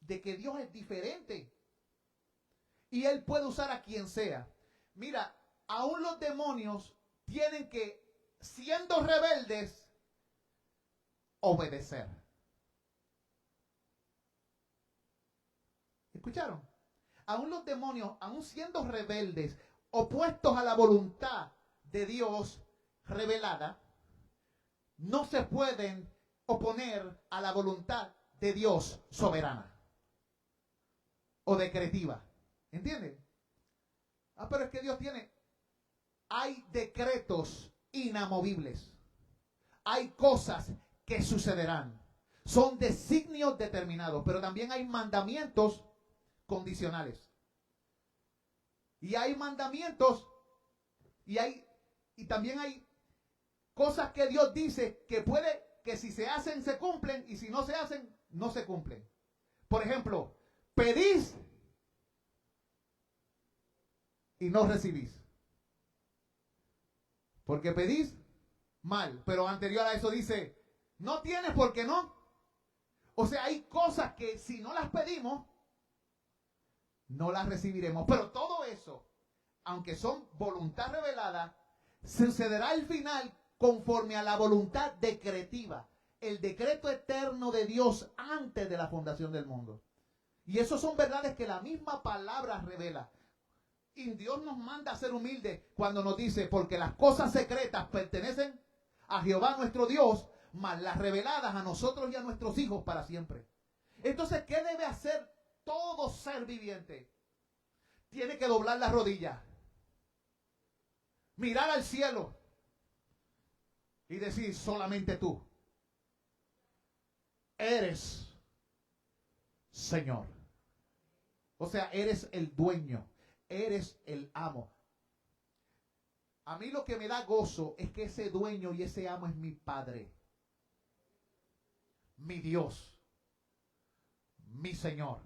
Speaker 1: de que Dios es diferente y Él puede usar a quien sea. Mira, aún los demonios tienen que, siendo rebeldes, obedecer. ¿Escucharon? Aún los demonios, aún siendo rebeldes, opuestos a la voluntad de Dios revelada, no se pueden oponer a la voluntad de Dios soberana o decretiva. ¿Entienden? Ah, pero es que Dios hay decretos inamovibles. Hay cosas que sucederán. Son designios determinados, pero también hay mandamientos condicionales. Y hay mandamientos y también hay cosas que Dios dice que si se hacen se cumplen y si no se hacen no se cumplen. Por ejemplo, pedís y no recibís. Porque pedís mal, pero anterior a eso dice, no tienes porque no. O sea, hay cosas que si no las pedimos, no las recibiremos. Pero todo eso, aunque son voluntad revelada, sucederá al final conforme a la voluntad decretiva, el decreto eterno de Dios antes de la fundación del mundo. Y eso son verdades que la misma palabra revela. Y Dios nos manda a ser humildes cuando nos dice, porque las cosas secretas pertenecen a Jehová nuestro Dios, mas las reveladas a nosotros y a nuestros hijos para siempre. Entonces, ¿qué debe hacer todo ser viviente? Tiene que doblar las rodillas, mirar al cielo y decir, solamente tú eres Señor. O sea, eres el dueño, eres el amo. A mí lo que me da gozo es que ese dueño y ese amo es mi Padre, mi Dios, mi Señor.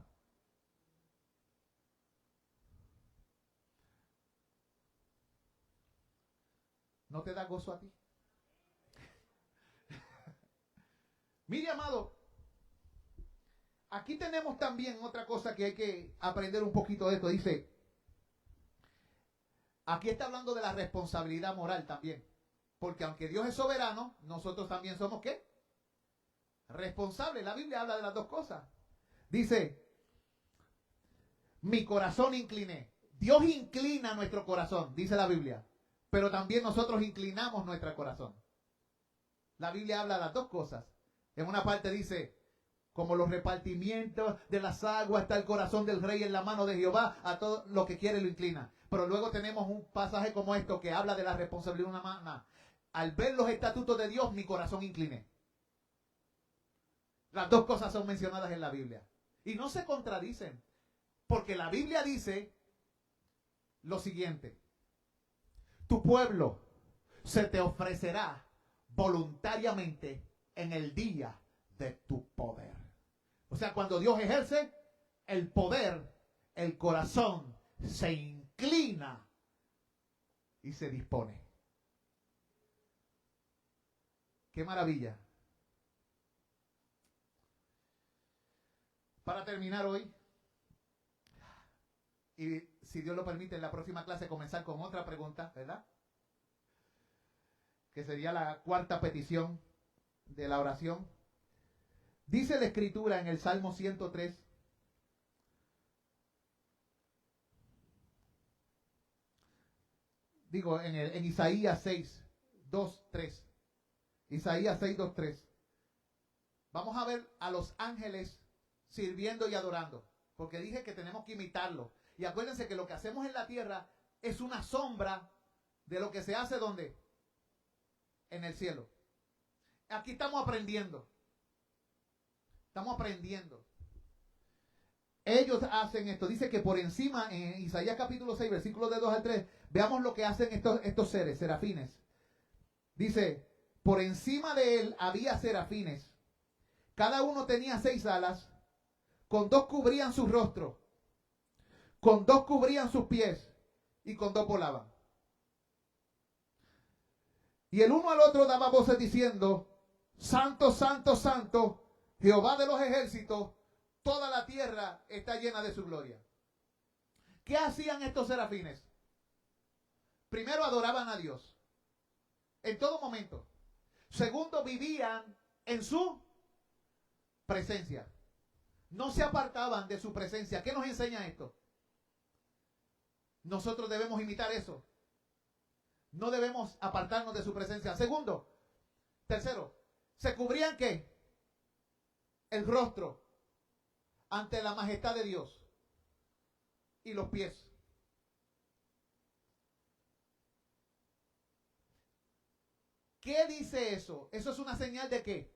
Speaker 1: ¿No te da gozo a ti? Mire, amado, aquí tenemos también otra cosa que hay que aprender un poquito de esto. Dice, aquí está hablando de la responsabilidad moral también. Porque aunque Dios es soberano, nosotros también somos ¿qué? Responsables. La Biblia habla de las dos cosas. Dice, mi corazón incliné. Dios inclina nuestro corazón, dice la Biblia, pero también nosotros inclinamos nuestro corazón. La Biblia habla de las dos cosas. En una parte dice, como los repartimientos de las aguas está el corazón del rey en la mano de Jehová, a todo lo que quiere lo inclina. Pero luego tenemos un pasaje como esto que habla de la responsabilidad humana. Al ver los estatutos de Dios, mi corazón incliné. Las dos cosas son mencionadas en la Biblia. Y no se contradicen. Porque la Biblia dice lo siguiente. Tu pueblo se te ofrecerá voluntariamente en el día de tu poder. O sea, cuando Dios ejerce el poder, el corazón se inclina y se dispone. ¡Qué maravilla! Para terminar hoy, y si Dios lo permite, en la próxima clase comenzar con otra pregunta, ¿verdad? Que sería la cuarta petición de la oración. Dice la Escritura en el Salmo 103, en Isaías 6, 2, 3. Isaías 6, 2, 3. Vamos a ver a los ángeles sirviendo y adorando, porque dije que tenemos que imitarlo. Y acuérdense que lo que hacemos en la tierra es una sombra de lo que se hace ¿dónde? En el cielo. Aquí estamos aprendiendo. Estamos aprendiendo. Ellos hacen esto. Dice que por encima, en Isaías capítulo 6, versículos de 2 al 3, veamos lo que hacen estos seres, serafines. Dice, por encima de él había serafines. Cada uno tenía 6 alas. Con 2 cubrían su rostro. Con 2 cubrían sus pies. Y con 2 volaban. Y el uno al otro daba voces diciendo, Santo, Santo, Santo, Jehová de los ejércitos, toda la tierra está llena de su gloria. ¿Qué hacían estos serafines? Primero, adoraban a Dios. En todo momento. Segundo, vivían en su presencia. No se apartaban de su presencia. ¿Qué nos enseña esto? Nosotros debemos imitar eso. No debemos apartarnos de su presencia. Tercero, ¿se cubrían qué? El rostro ante la majestad de Dios y los pies. ¿Qué dice eso? Eso es una señal de qué?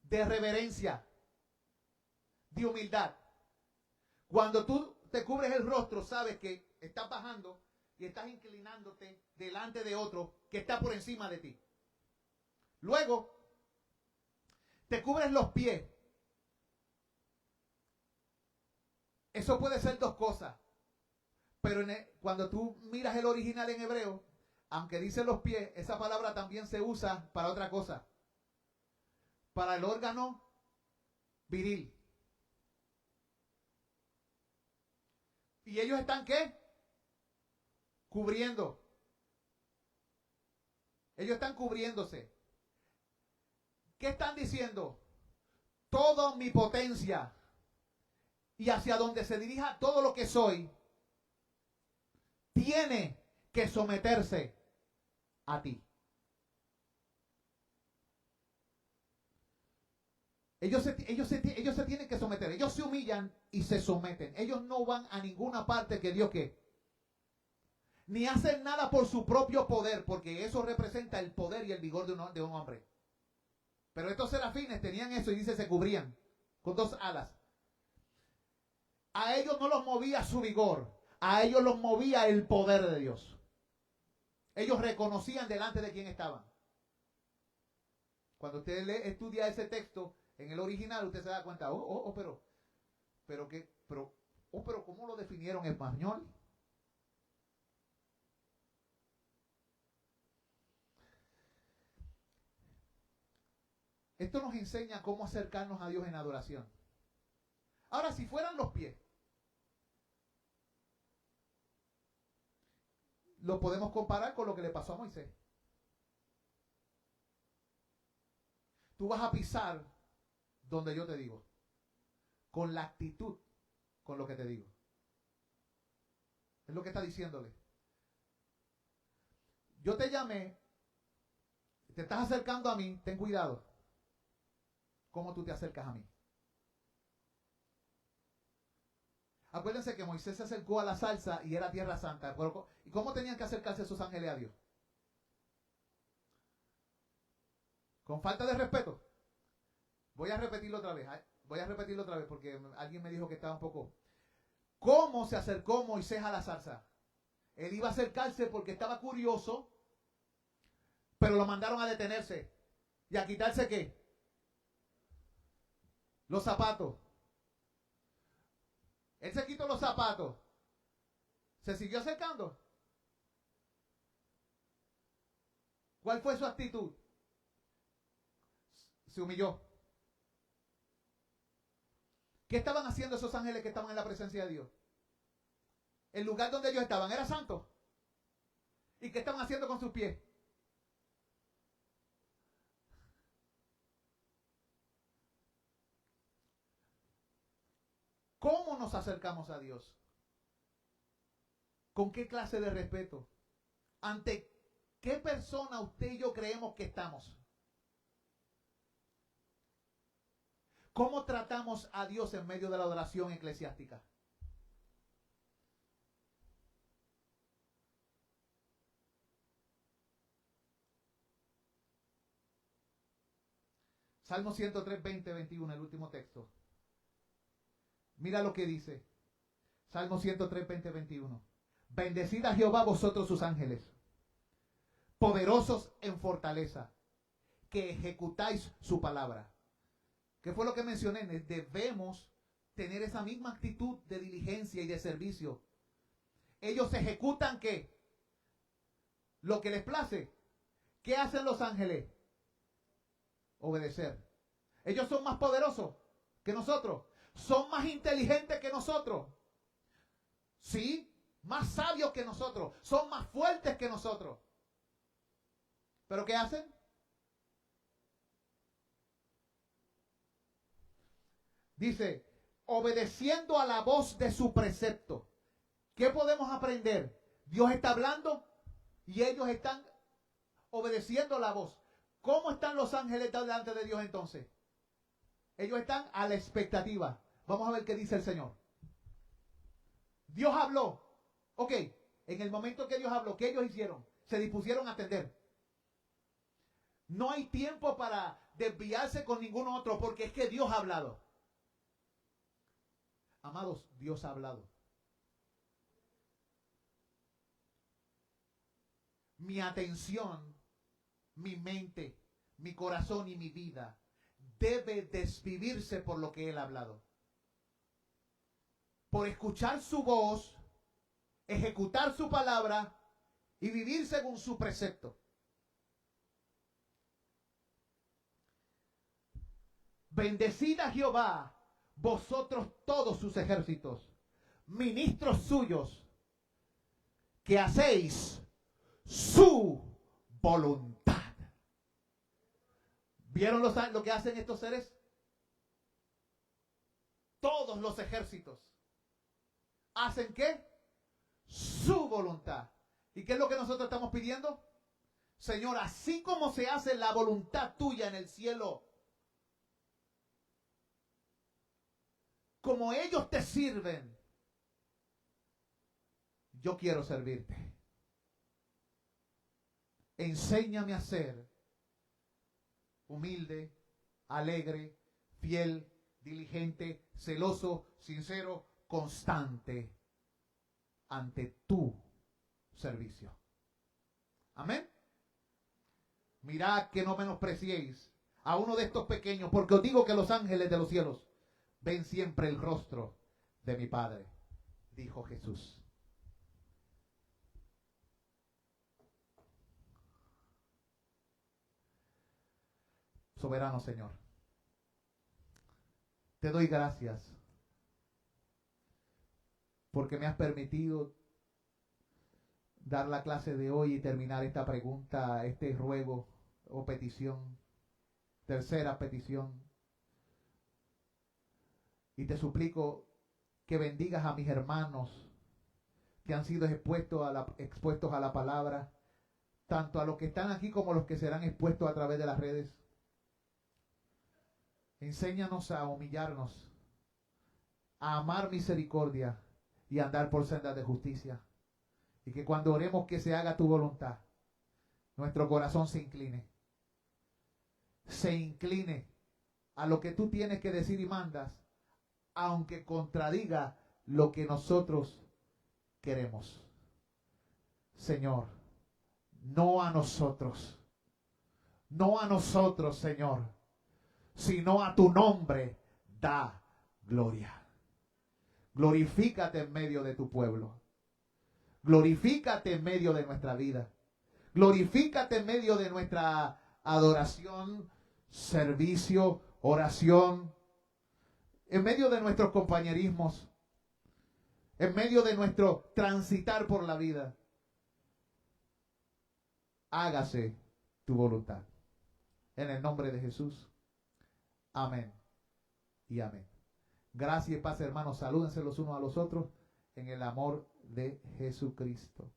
Speaker 1: De reverencia, de humildad. Cuando tú te cubres el rostro, sabes que estás bajando y estás inclinándote delante de otro que está por encima de ti. Luego, te cubres los pies. Eso puede ser 2 cosas. Pero cuando tú miras el original en hebreo, aunque dice los pies, esa palabra también se usa para otra cosa. Para el órgano viril. ¿Y ellos están qué? Cubriendo. Ellos están cubriéndose. ¿Qué están diciendo? Toda mi potencia y hacia donde se dirija todo lo que soy tiene que someterse a ti. Ellos se tienen que someter. Ellos se humillan y se someten. Ellos no van a ninguna parte que Dios ¿qué? Ni hacen nada por su propio poder, porque eso representa el poder y el vigor de un hombre. Pero estos serafines tenían eso y dice se cubrían con 2 alas. A ellos no los movía su vigor, a ellos los movía el poder de Dios. Ellos reconocían delante de quién estaban. Cuando usted estudia ese texto en el original, usted se da cuenta, pero ¿cómo lo definieron en español? Esto nos enseña cómo acercarnos a Dios en adoración. Ahora, si fueran los pies, lo podemos comparar con lo que le pasó a Moisés. Tú vas a pisar donde yo te digo, con la actitud con lo que te digo. Es lo que está diciéndole. Yo te llamé, te estás acercando a mí, ten cuidado. ¿Cómo tú te acercas a mí? Acuérdense que Moisés se acercó a la zarza y era tierra santa. ¿Y cómo tenían que acercarse esos ángeles a Dios? ¿Con falta de respeto? Voy a repetirlo otra vez. Voy a repetirlo otra vez porque alguien me dijo que estaba un poco... ¿Cómo se acercó Moisés a la zarza? Él iba a acercarse porque estaba curioso, pero lo mandaron a detenerse. ¿Y a quitarse qué? Los zapatos. Él se quitó los zapatos. ¿Se siguió acercando? ¿Cuál fue su actitud? Se humilló. ¿Qué estaban haciendo esos ángeles que estaban en la presencia de Dios? El lugar donde ellos estaban era santo. ¿Y qué estaban haciendo con sus pies? ¿Cómo nos acercamos a Dios? ¿Con qué clase de respeto? ¿Ante qué persona usted y yo creemos que estamos? ¿Cómo tratamos a Dios en medio de la adoración eclesiástica? Salmo 103, 20, 21, el último texto. Mira lo que dice. Salmo 103, 20, 21. Bendecid a Jehová vosotros sus ángeles, poderosos en fortaleza, que ejecutáis su palabra. ¿Qué fue lo que mencioné? Debemos tener esa misma actitud de diligencia y de servicio. Ellos ejecutan ¿qué? Lo que les place. ¿Qué hacen los ángeles? Obedecer. Ellos son más poderosos que nosotros. Son más inteligentes que nosotros. Sí, más sabios que nosotros. Son más fuertes que nosotros. ¿Pero qué hacen? Dice, obedeciendo a la voz de su precepto. ¿Qué podemos aprender? Dios está hablando y ellos están obedeciendo la voz. ¿Cómo están los ángeles delante de Dios entonces? Ellos están a la expectativa. Vamos a ver qué dice el Señor. Dios habló. Ok, en el momento que Dios habló, ¿qué ellos hicieron? Se dispusieron a atender. No hay tiempo para desviarse con ningún otro porque es que Dios ha hablado. Amados, Dios ha hablado. Mi atención, mi mente, mi corazón y mi vida debe desvivirse por lo que Él ha hablado. Por escuchar su voz, ejecutar su palabra y vivir según su precepto. Bendecid a Jehová, vosotros todos sus ejércitos, ministros suyos, que hacéis su voluntad. ¿Vieron lo que hacen estos seres? Todos los ejércitos. ¿Hacen qué? Su voluntad. ¿Y qué es lo que nosotros estamos pidiendo? Señor, así como se hace la voluntad tuya en el cielo, como ellos te sirven, yo quiero servirte. Enséñame a ser humilde, alegre, fiel, diligente, celoso, sincero, constante ante tu servicio. Amén. Mirad que no menospreciéis a uno de estos pequeños, porque os digo que los ángeles de los cielos ven siempre el rostro de mi Padre, dijo Jesús. Soberano Señor, te doy gracias porque me has permitido dar la clase de hoy y terminar esta pregunta, este ruego o petición, tercera petición. Y te suplico que bendigas a mis hermanos que han sido expuestos a la palabra, tanto a los que están aquí como a los que serán expuestos a través de las redes. Enséñanos a humillarnos, a amar misericordia y a andar por sendas de justicia. Y que cuando oremos que se haga tu voluntad, nuestro corazón se incline a lo que tú tienes que decir y mandas, aunque contradiga lo que nosotros queremos. Señor, no a nosotros, Señor, sino a tu nombre da gloria. Glorifícate en medio de tu pueblo. Glorifícate en medio de nuestra vida. Glorifícate en medio de nuestra adoración, servicio, oración, en medio de nuestros compañerismos, en medio de nuestro transitar por la vida. Hágase tu voluntad. En el nombre de Jesús. Amén y amén. Gracias y paz, hermanos. Salúdense los unos a los otros en el amor de Jesucristo.